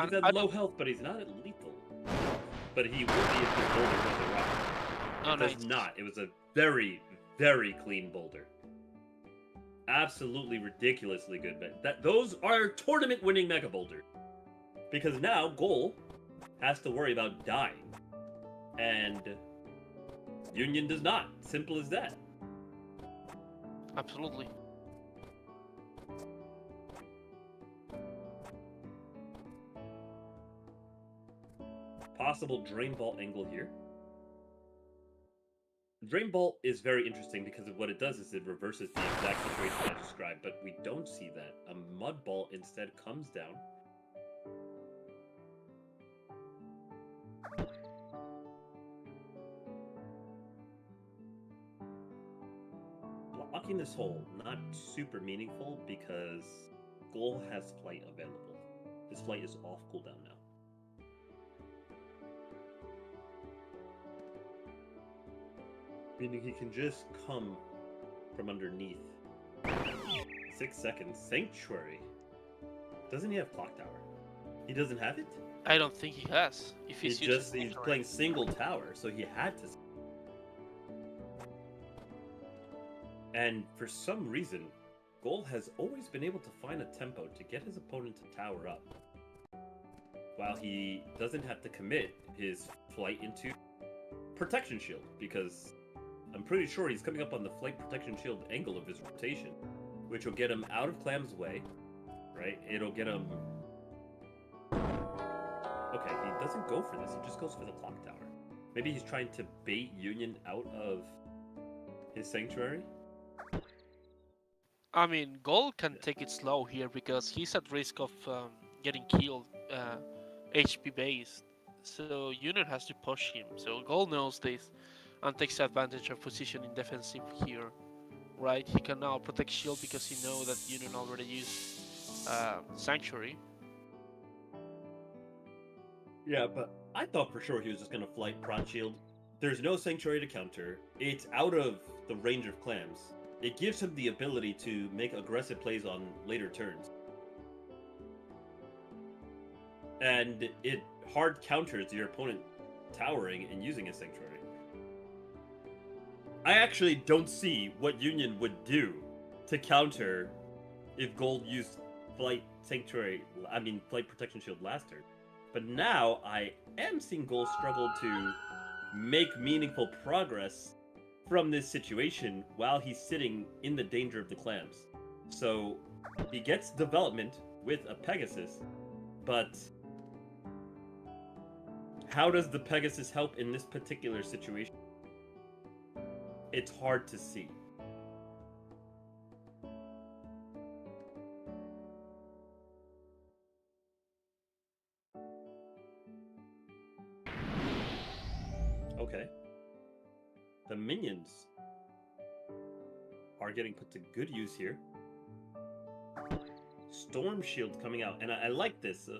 He's at low health, but he's not at lethal. But he will be if his boulder wasn't rocked. Oh, It does not. It was a very, very clean boulder. Absolutely ridiculously good. But those are tournament-winning Mega Boulder. Because now Gol has to worry about dying. And Union does not. Simple as that. Absolutely. Possible Drain Ball angle here. Drain Ball is very interesting because of what it does is it reverses the exact situation I described, but we don't see that. A Mud Ball instead comes down. Blocking this hole, not super meaningful because Goal has Flight available. His Flight is off cooldown now. Meaning he can just come from underneath. 6 seconds. Sanctuary. Doesn't he have Clock Tower? He doesn't have it? I don't think he has. If he's using He's Sanctuary. playing single tower, so he had to. And for some reason, Goal has always been able to find a tempo to get his opponent to tower up, while he doesn't have to commit his flight into protection shield, because I'm pretty sure he's coming up on the flight protection shield angle of his rotation, which will get him out of Clam's way, right? It'll get him... Okay, he doesn't go for this, he just goes for the clock tower. Maybe he's trying to bait Union out of his Sanctuary? I mean, Gold can take it slow here because he's at risk of getting killed HP based. So Union has to push him. So Gold knows this and takes advantage of position in defensive here. Right? He can now protect shield because he knows that Union already used Sanctuary. Yeah, but I thought for sure he was just going to flight Prawn Shield. There's no Sanctuary to counter. It's out of the range of clams. It gives him the ability to make aggressive plays on later turns. And it hard counters your opponent towering and using a Sanctuary. I actually don't see what Union would do to counter if Gold used Flight Protection Shield last turn. But now I am seeing Gold struggle to make meaningful progress from this situation while he's sitting in the danger of the clams. So he gets development with a Pegasus, but how does the Pegasus help in this particular situation? It's hard to see. Okay. The minions are getting put to good use here. Storm Shield coming out, and I like this.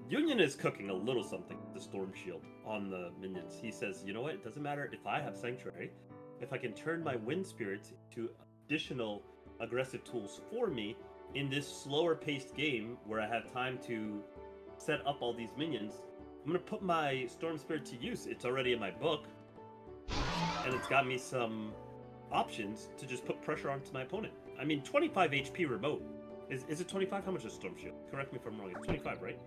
Union is cooking a little something with the Storm Shield on the minions. He says, you know what, it doesn't matter if I have Sanctuary. If I can turn my Wind Spirits to additional aggressive tools for me in this slower paced game where I have time to set up all these minions, I'm going to put my Storm Spirit to use. It's already in my book, and it's got me some options to just put pressure onto my opponent. I mean, 25 HP remote. Is it 25? How much is Storm Shield? Correct me if I'm wrong. It's 25, right?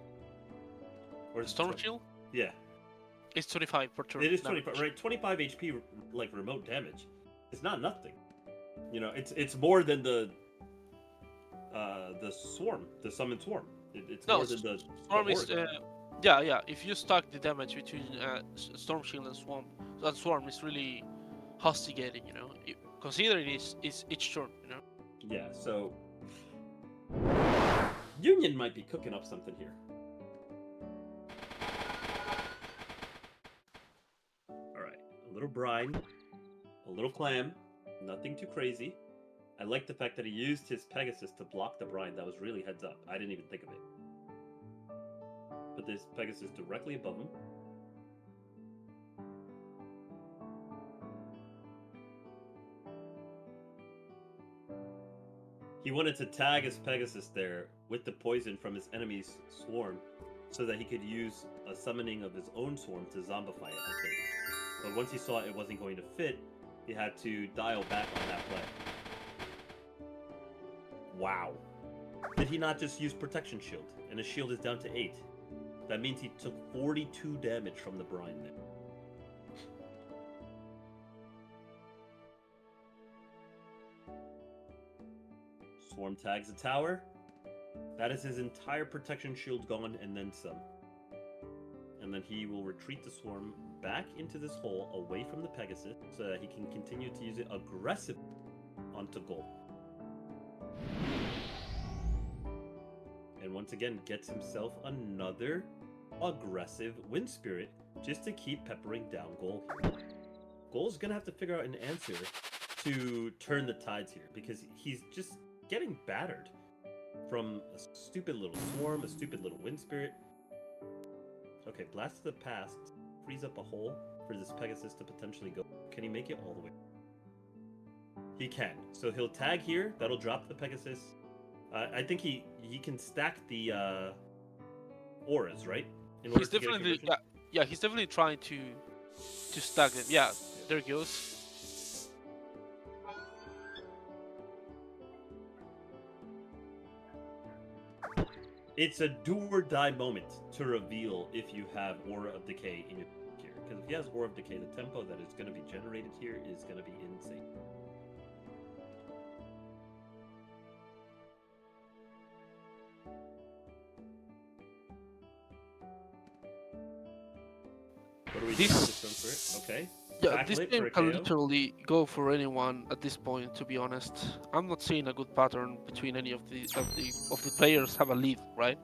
Or is Storm Shield? Yeah. It's 25 per turn. It is 25, right? 25 HP, like, remote damage. It's not nothing. You know, it's more than the Swarm, the Summon Swarm. It's No, more than the Storm the is... Horde. yeah. If you stack the damage between Storm Shield and Swarm, that Swarm is really hostigating, you know? Considering it's each turn, you know? Yeah, so... Union might be cooking up something here. Alright, a little brine, a little clam, nothing too crazy. I like the fact that he used his Pegasus to block the brine. That was really heads up. I didn't even think of it. Put this Pegasus directly above him. He wanted to tag his Pegasus there with the poison from his enemy's swarm so that he could use a summoning of his own swarm to zombify it, I think. But once he saw it wasn't going to fit, he had to dial back on that play. Wow. Did he not just use Protection Shield? And his shield is down to 8. That means he took 42 damage from the brine there. Swarm tags the tower. That is his entire protection shield gone and then some. And then he will retreat the Swarm back into this hole away from the Pegasus so that he can continue to use it aggressively onto gold. And once again, gets himself another aggressive Wind Spirit just to keep peppering down Goal here. Goal's gonna have to figure out an answer to turn the tides here because he's just getting battered from a stupid little Swarm, a stupid little Wind Spirit. Okay, Blast to the Past frees up a hole for this Pegasus to potentially go. Can he make it all the way? He can. So he'll tag here. That'll drop the Pegasus. I think he can stack the auras, right? In order He's to get a definitely conversion? yeah, he's definitely trying to stack them. Yeah, there he goes. It's a do or die moment to reveal if you have Aura of Decay in your here. Because if he has Aura of Decay, the tempo that is going to be generated here is going to be insane. What do we do with this one for? Okay. Yeah, this Backlit game for a can KO. literally go for anyone at this point. To be honest, I'm not seeing a good pattern between any of the players have a lead, right?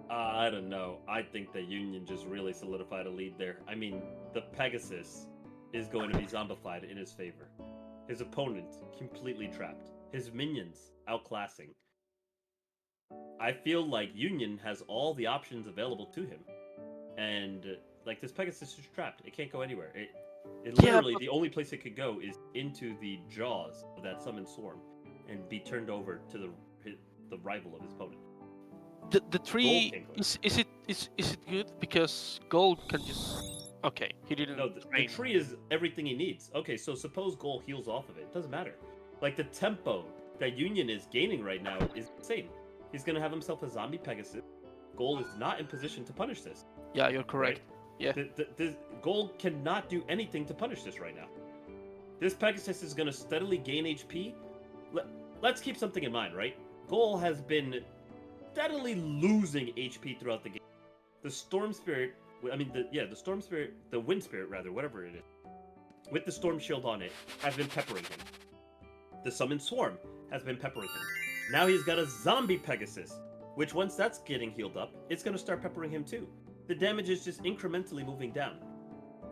I don't know. I think that Union just really solidified a lead there. I mean, the Pegasus is going to be zombified in his favor. His opponent completely trapped. His minions outclassing. I feel like Union has all the options available to him. And like this Pegasus is trapped. It can't go anywhere. It Yeah, literally but- the only place it could go is into the jaws of that summoned swarm and be turned over to the rival of his opponent. The tree can't go is it good because gold can just he didn't No, the train. tree is everything he needs. Okay, so suppose Goal heals off of it. It doesn't matter. Like the tempo that Union is gaining right now is insane. He's gonna have himself a zombie Pegasus. Goal is not in position to punish this. Yeah, you're correct. Yeah. The Goal cannot do anything to punish this right now. This Pegasus is gonna steadily gain HP. Let's keep something in mind, right? Goal has been steadily losing HP throughout the game. The Storm Spirit, the Storm Spirit, the Wind Spirit rather, whatever it is, with the Storm Shield on it, has been peppering him. The Summoned Swarm has been peppering him. Now he's got a Zombie Pegasus, which once that's getting healed up, it's going to start peppering him too. The damage is just incrementally moving down.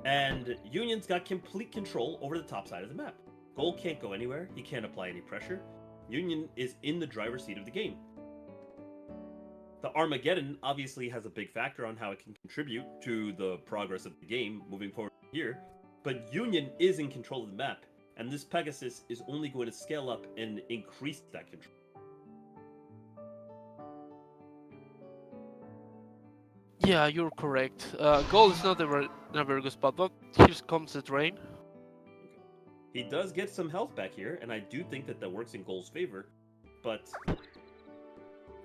And Union's got complete control over the top side of the map. Gold can't go anywhere, he can't apply any pressure. Union is in the driver's seat of the game. The Armageddon obviously has a big factor on how it can contribute to the progress of the game moving forward here, but Union is in control of the map, and this Pegasus is only going to scale up and increase that control. Yeah, you're correct. Gold is not in a very good spot, but here comes the drain. He does get some health back here, and I do think that works in Goal's favor, but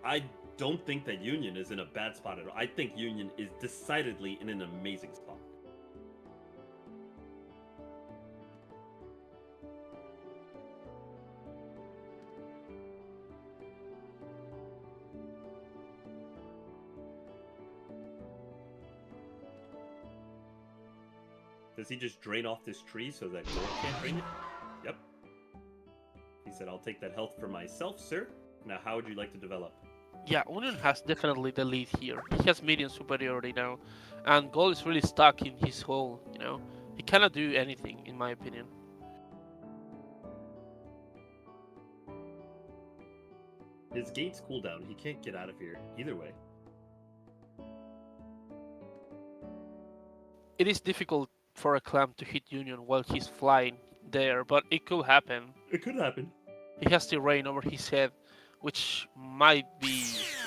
I don't think that Union is in a bad spot at all. I think Union is decidedly in an amazing spot. Does he just drain off this tree so that Goal can't drain it? Yep. He said, I'll take that health for myself, sir. Now, how would you like to develop? Yeah, Union has definitely the lead here. He has medium superiority now, and Gold is really stuck in his hole, you know? He cannot do anything, in my opinion. His gate's cooldown. He can't get out of here either way. It is difficult for a clam to hit Union while he's flying there, but it could happen. It could happen. He has the rain over his head, which might be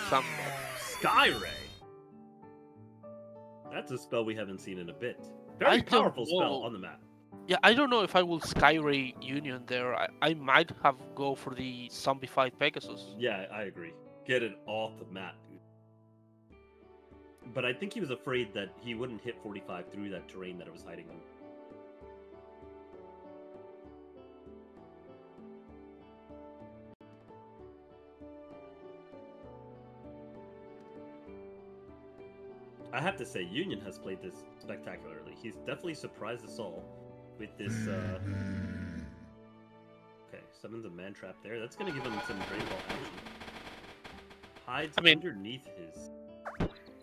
some. Sky Ray! That's a spell we haven't seen in a bit. Very don't powerful spell know. on the map. Yeah, I don't know if I will Skyray Union there. I might have go for the zombified Pegasus. Yeah, I agree. Get it off the map, dude. But I think he was afraid that he wouldn't hit 45 through that terrain that it was hiding on. I have to say, Union has played this spectacularly. He's definitely surprised us all with this. Okay, summons a man trap there. That's gonna give him some Drain Ball action. Hides underneath his.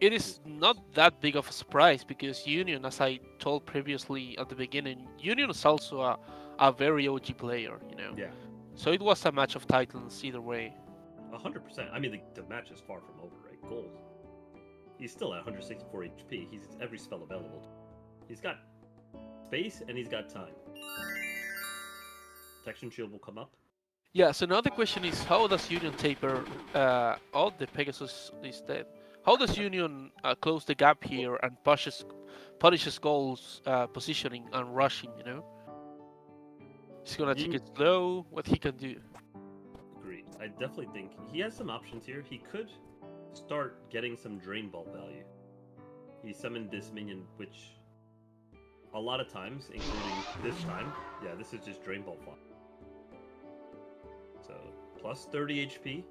It is not that big of a surprise because Union, as I told previously at the beginning, Union is also a very OG player, you know. Yeah. So it was a match of titans either way. 100%. I mean, the match is far from over, right? Gold. He's still at 164 HP. He's every spell available. He's got space and he's got time. Protection shield will come up. Yeah, so now the question is, how does Uniontaper... oh, the Pegasus is dead. How does Union close the gap here and punishes Gold's positioning and rushing, you know? He's gonna take it slow, what he can do. Agreed. I definitely think he has some options here. He could start getting some Drain Ball value. He summoned this minion, which a lot of times, including this time, yeah, this is just Drain Ball fly. So, plus 30 HP.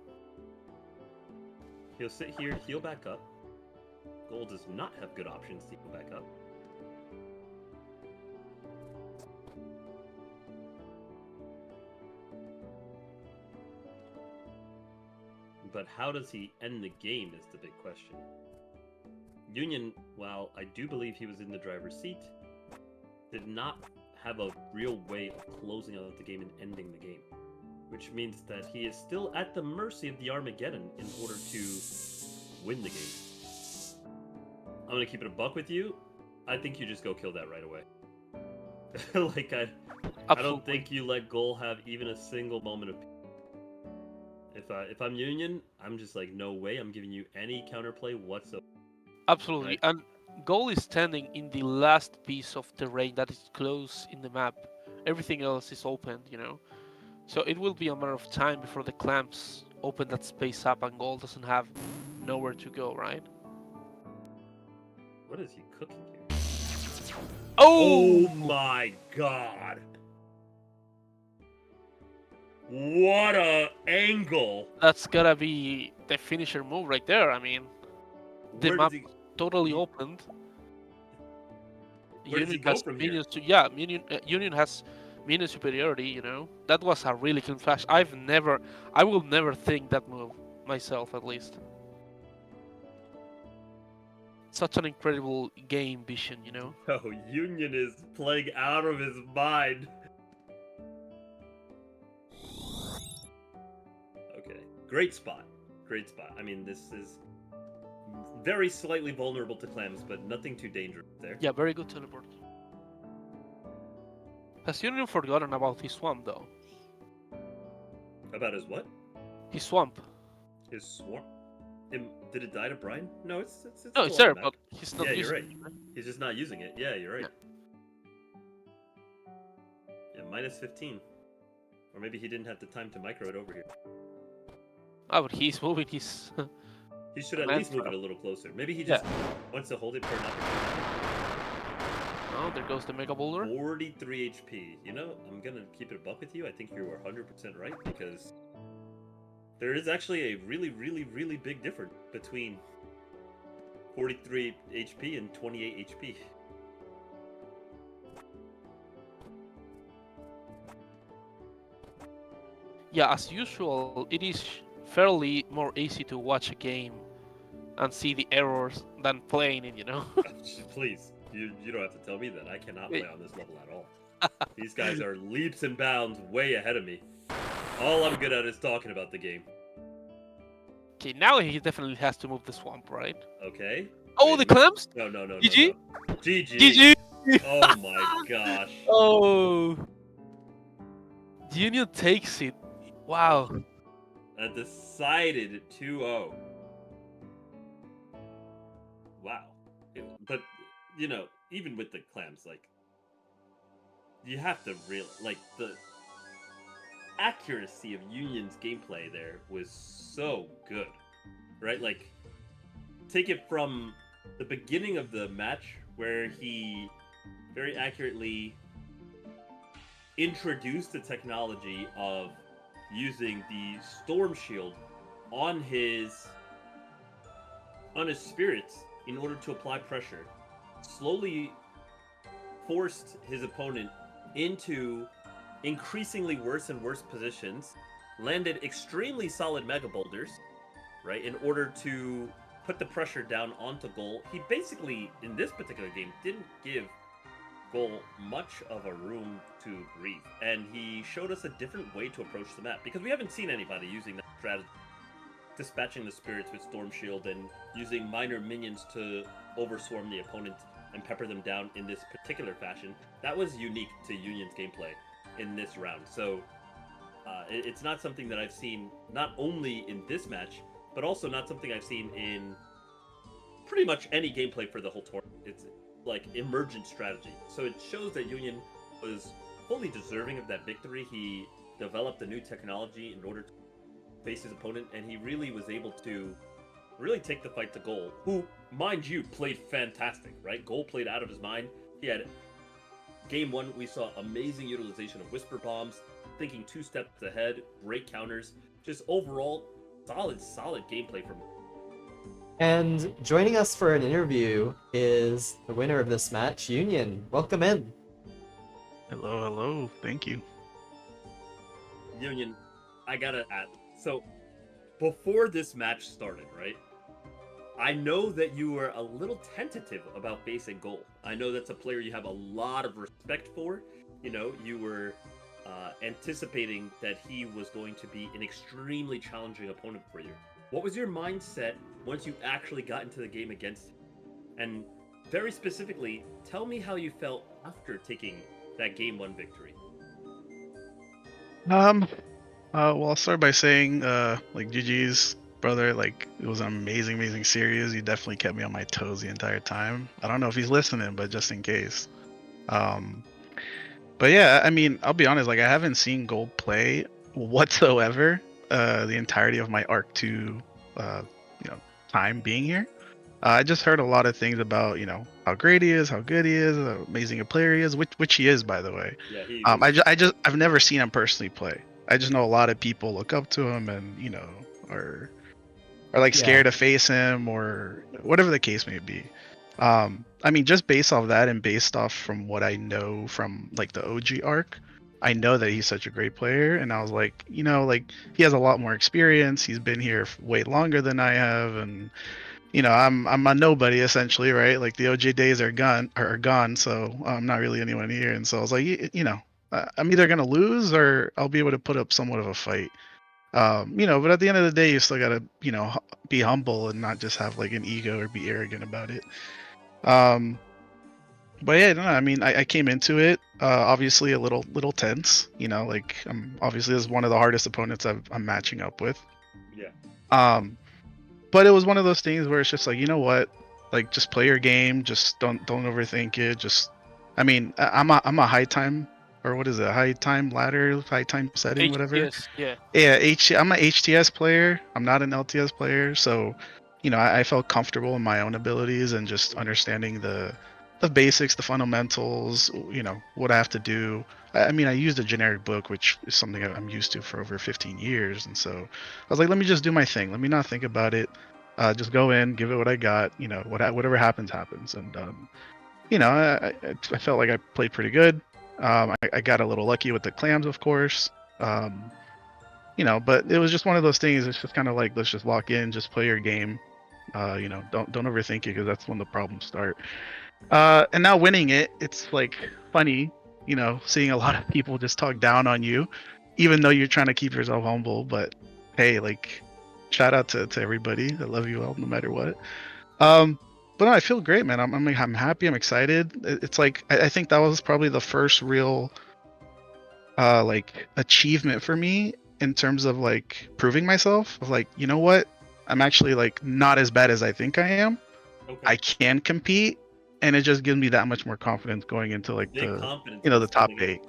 He'll sit here, heal back up. Gold does not have good options to heal back up. But how does he end the game is the big question. Union, while I do believe he was in the driver's seat, did not have a real way of closing out the game and ending the game. Which means that he is still at the mercy of the Armageddon in order to win the game. I'm gonna keep it a buck with you. I think you just go kill that right away. Like I don't think you let Goal have even a single moment of peace. If I'm Union, I'm just like, no way, I'm giving you any counterplay whatsoever. Absolutely, Right? and Goal is standing in the last piece of terrain that is close in the map. Everything else is open, you know. So it will be a matter of time before the clamps open that space up and Gold doesn't have nowhere to go, right? What is he cooking here? Oh! Oh my god! What a angle! That's gotta be the finisher move right there. I mean, the Where map does he... totally opened. Where does he Union go has from here? minions to Union has minion superiority. You know that was a really clean flash. I will never think that move myself, at least. Such an incredible game vision, you know. Oh, Union is playing out of his mind. Okay, great spot. Great spot. I mean, this is very slightly vulnerable to clams, but nothing too dangerous there. Yeah, very good teleport. Has Union forgotten about his swamp, though? About his what? His swamp. His swarm? Did it die to Brian? No, it's No, still it's on there, the map. but he's not Yeah, you're using right. it. He's just not using it. Yeah, you're right. Yeah, minus 15. Or maybe he didn't have the time to micro it over here. Oh, but he's moving his... He should at least move it a little closer. Maybe he just wants to hold it for an opportunity. Oh, there goes the Mega Boulder. 43 HP. You know, I'm gonna keep it a buck with you. I think you were 100% right, because there is actually a really, really, really big difference between 43 HP and 28 HP. Yeah, as usual, it is fairly more easy to watch a game and see the errors than playing it, you know? Please, you don't have to tell me that. I cannot play on this level at all. These guys are leaps and bounds way ahead of me. All I'm good at is talking about the game. Okay, now he definitely has to move the swamp, right? Okay. Oh, the clamps? No. GG? No. GG. GG! Oh my gosh. Oh! Union takes it. Wow. A decided 2-0. Wow. But, you know, even with the clams, like, you have to like, the accuracy of Union's gameplay there was so good, right? Like, take it from the beginning of the match where he very accurately introduced the technology of using the storm shield on his spirits in order to apply pressure, slowly forced his opponent into increasingly worse and worse positions, landed extremely solid Mega Boulders, right, in order to put the pressure down onto Goal. He basically, in this particular game, didn't give Goal much of a room to breathe. And he showed us a different way to approach the map, because we haven't seen anybody using that strategy. Dispatching the spirits with Storm Shield and using minor minions to overswarm the opponent and pepper them down in this particular fashion. That was unique to Union's gameplay in this round. So it's not something that I've seen not only in this match, but also not something I've seen in pretty much any gameplay for the whole tournament. It's like emergent strategy. So it shows that Union was fully deserving of that victory. He developed a new technology in order to face his opponent, and he really was able to really take the fight to Goal, who, mind you, played fantastic, right? Goal played out of his mind. He had game one, we saw amazing utilization of Whisper Bombs, thinking 2 steps ahead, great counters, just overall solid gameplay from him. And joining us for an interview is the winner of this match, Union. Welcome in. Hello. Thank you. Union, I gotta add. So, before this match started, right? I know that you were a little tentative about facing Goal. I know that's a player you have a lot of respect for. You know, you were anticipating that he was going to be an extremely challenging opponent for you. What was your mindset once you actually got into the game against him? And very specifically, tell me how you felt after taking that game 1 victory. Well, I'll start by saying, like, GG's, brother. Like, it was an amazing series. He definitely kept me on my toes the entire time. I don't know if he's listening, but just in case. But yeah, I mean, I'll be honest. Like, I haven't seen Gold play whatsoever the entirety of my Arc 2, time being here. I just heard a lot of things about, how great he is, how good he is, how amazing a player he is, which he is, by the way. Yeah, he I've never seen him personally play. I just know a lot of people look up to him and, are like scared to face him or whatever the case may be. I mean, just based off that and based off from what I know from like the OG arc, I know that he's such a great player. And I was like, like he has a lot more experience. He's been here way longer than I have. And, I'm a nobody essentially, right? Like the OG days are gone. So I'm not really anyone here. And so I was like, I'm either going to lose or I'll be able to put up somewhat of a fight. But at the end of the day, you still gotta, be humble and not just have like an ego or be arrogant about it. But yeah, no, I mean, I came into it obviously a little tense. Like obviously this is one of the hardest opponents I'm matching up with. Yeah. But it was one of those things where it's just like, you know what, like just play your game, just don't overthink it. Just, I mean, I'm a high time. Or what is it? High time ladder, high time setting, whatever. HTS, yeah. Yeah, I'm an HTS player. I'm not an LTS player, so I felt comfortable in my own abilities and just understanding the basics, the fundamentals. What I have to do. I mean, I used a generic book, which is something I'm used to for over 15 years, and so I was like, let me just do my thing. Let me not think about it. Just go in, give it what I got. Whatever happens, and I felt like I played pretty good. I got a little lucky with the clams, of course. But it was just one of those things. It's just kind of like, let's just lock in, just play your game. Don't overthink it because that's when the problems start. And now winning it, it's like funny, seeing a lot of people just talk down on you, even though you're trying to keep yourself humble. But hey, like, shout out to everybody. I love you all, no matter what. But no, I feel great, man. I'm happy. I'm excited. It's like I think that was probably the first real like achievement for me in terms of like proving myself. Of like, you know what? I'm actually like not as bad as I think I am. Okay. I can compete, and it just gives me that much more confidence going into like Big confidence the top standing 8.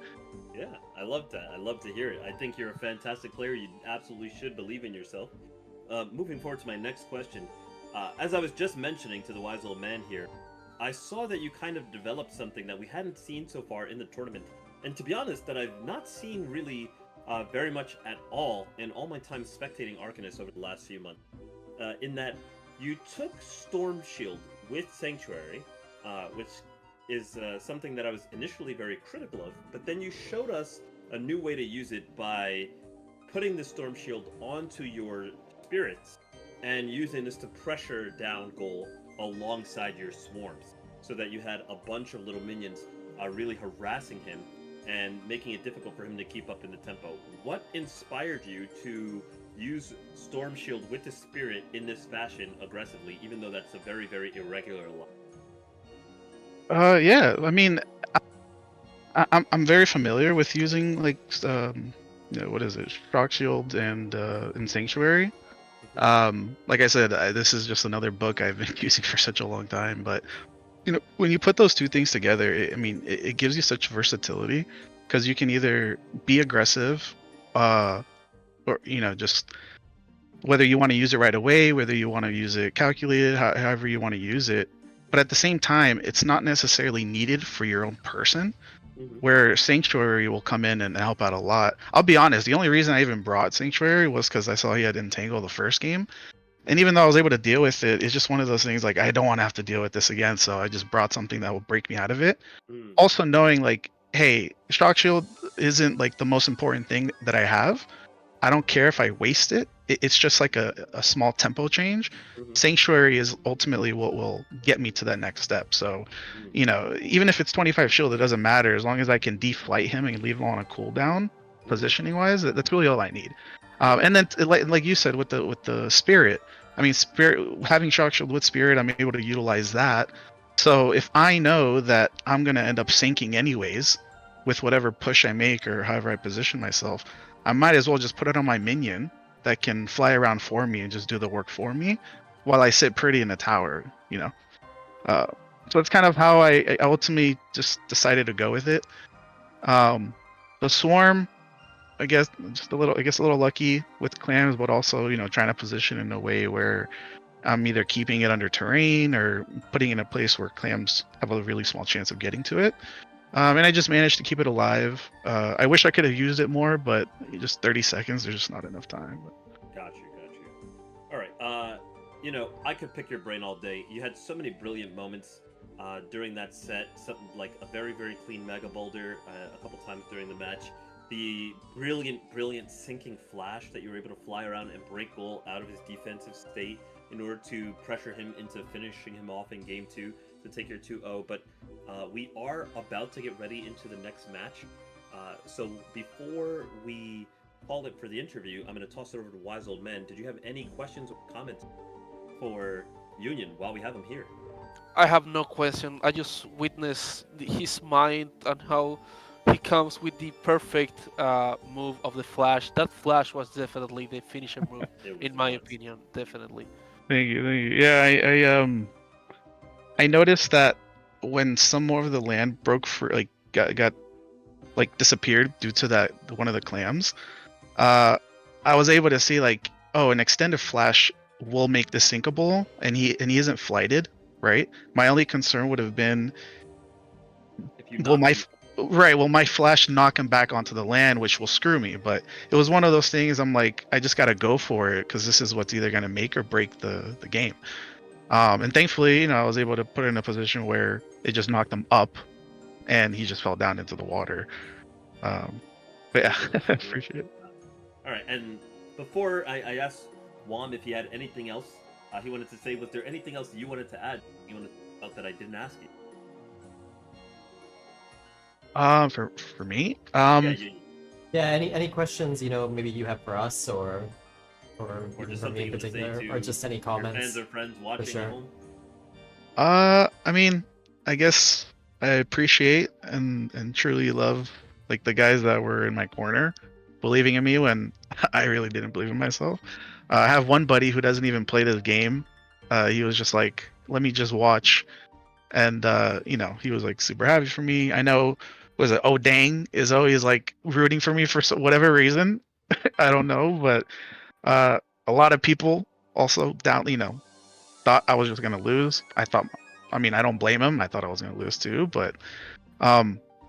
Yeah, I love that. I love to hear it. I think you're a fantastic player. You absolutely should believe in yourself. Moving forward to my next question. As I was just mentioning to the wise old man here, I saw that you kind of developed something that we hadn't seen so far in the tournament. And to be honest, that I've not seen really very much at all in all my time spectating Arcanist over the last few months. In that you took Storm Shield with Sanctuary, which is something that I was initially very critical of, but then you showed us a new way to use it by putting the Storm Shield onto your spirits and using this to pressure down Goal alongside your swarms, so that you had a bunch of little minions really harassing him and making it difficult for him to keep up in the tempo. What inspired you to use Storm Shield with the Spirit in this fashion aggressively, even though that's a very, very irregular line? Yeah, I mean, I'm very familiar with using like what is it, Shock Shield and Sanctuary. Like I said, this is just another book I've been using for such a long time. But when you put those two things together, it gives you such versatility, because you can either be aggressive, or just whether you want to use it right away, whether you want to use it calculated, however you want to use it. But at the same time, it's not necessarily needed for your own person, where Sanctuary will come in and help out a lot. I'll be honest, the only reason I even brought Sanctuary was because I saw he had Entangle the first game. And even though I was able to deal with it, it's just one of those things, like, I don't want to have to deal with this again, so I just brought something that will break me out of it. Also knowing, like, hey, Shock Shield isn't, like, the most important thing that I have. I don't care if I waste it. It's just like a small tempo change. Sanctuary is ultimately what will get me to that next step. So, even if it's 25 shield, it doesn't matter. As long as I can deflight him and leave him on a cooldown, positioning wise, that's really all I need. And then, like you said, with the Spirit, Spirit, having Shock Shield with Spirit, I'm able to utilize that. So if I know that I'm gonna end up sinking anyways, with whatever push I make or however I position myself, I might as well just put it on my minion that can fly around for me and just do the work for me while I sit pretty in the tower, So it's kind of how I ultimately just decided to go with it. The Swarm, I guess, a little lucky with clams, but also, trying to position in a way where I'm either keeping it under terrain or putting it in a place where clams have a really small chance of getting to it. And I just managed to keep it alive. I wish I could have used it more, but just 30 seconds, there's just not enough time. Got you. All right. I could pick your brain all day. You had so many brilliant moments during that set. Something like a very, very clean Mega Boulder a couple times during the match. The brilliant sinking flash that you were able to fly around and break Goal out of his defensive state in order to pressure him into finishing him off in Game 2 to take your 2-0. But we are about to get ready into the next match. So before we call it for the interview, I'm going to toss it over to Wise Old Man. Did you have any questions or comments for Union while we have him here? I have no question. I just witnessed his mind and how he comes with the perfect move of the flash. That flash was definitely the finisher move, in my opinion. Definitely. Thank you. Yeah, I noticed that when some more of the land broke for got disappeared due to that one of the clams, I was able to see an extended flash will make this sinkable, and he isn't flighted, right? My only concern would have been, will my flash knock him back onto the land, which will screw me. But it was one of those things, I'm like, I just gotta go for it, because this is what's either gonna make or break the game. And thankfully, I was able to put it in a position where it just knocked him up, and he just fell down into the water. But yeah, I appreciate it. All right, and before I asked Wam if he had anything else he wanted to say, was there anything else you wanted to add? You wanted to talk that I didn't ask you? For me, Yeah, any questions maybe you have for us, or just for me in particular, or just any comments? Fans or friends watching sure. at home? I guess I appreciate and truly love the guys that were in my corner, believing in me when I really didn't believe in myself. I have one buddy who doesn't even play this game. He was just like, let me just watch, and he was super happy for me. I know, was it Dang is always rooting for me for whatever reason. I don't know, but a lot of people also thought I was just gonna lose. I don't blame him. I thought I was gonna lose too, but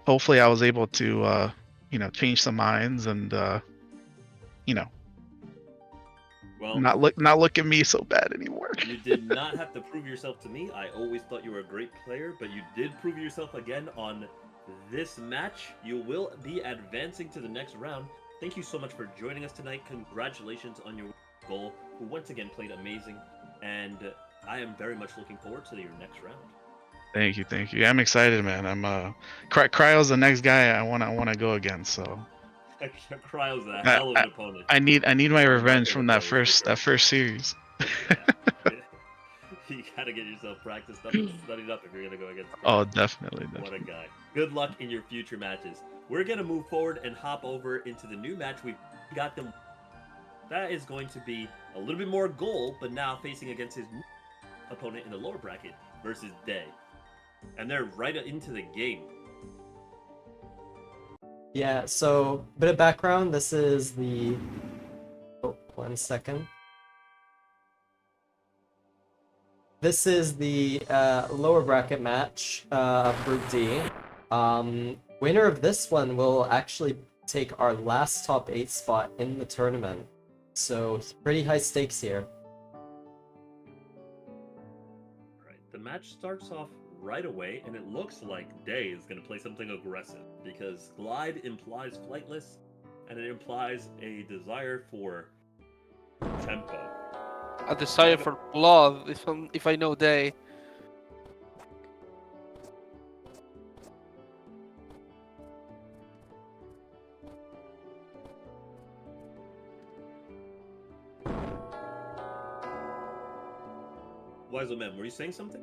hopefully I was able to change some minds and Well, not look at me so bad anymore. you did not have to prove yourself to me. I always thought you were a great player, but you did prove yourself again on this match. You will be advancing to the next round. Thank you so much for joining us tonight. Congratulations on your goal, who once again played amazing, and I am very much looking forward to your next round. Thank you, thank you. I'm excited, man. I'm Cryo's the next guy I wanna go against. So Cryo's a I, hell of an opponent. I need my I'm not revenge gonna from play that this for first series. You gotta get yourself practiced up and studied up if you're gonna go against Oh, Cryo. definitely. What a guy. Good luck in your future matches. We're going to move forward and hop over into the new match. We've got them. That is going to be a little bit more goal, but now facing against his opponent in the lower bracket versus Day. And they're right into the game. Yeah, so bit of background. This is the... Oh, 1 second. This is the lower bracket match of Group D. Winner of this one will actually take our last top 8 spot in the tournament. So it's pretty high stakes here. Right. The match starts off right away, and it looks like Day is going to play something aggressive because Glide implies flightless, and it implies a desire for tempo. A desire for blood, if I know Day. Wise old man, were you saying something?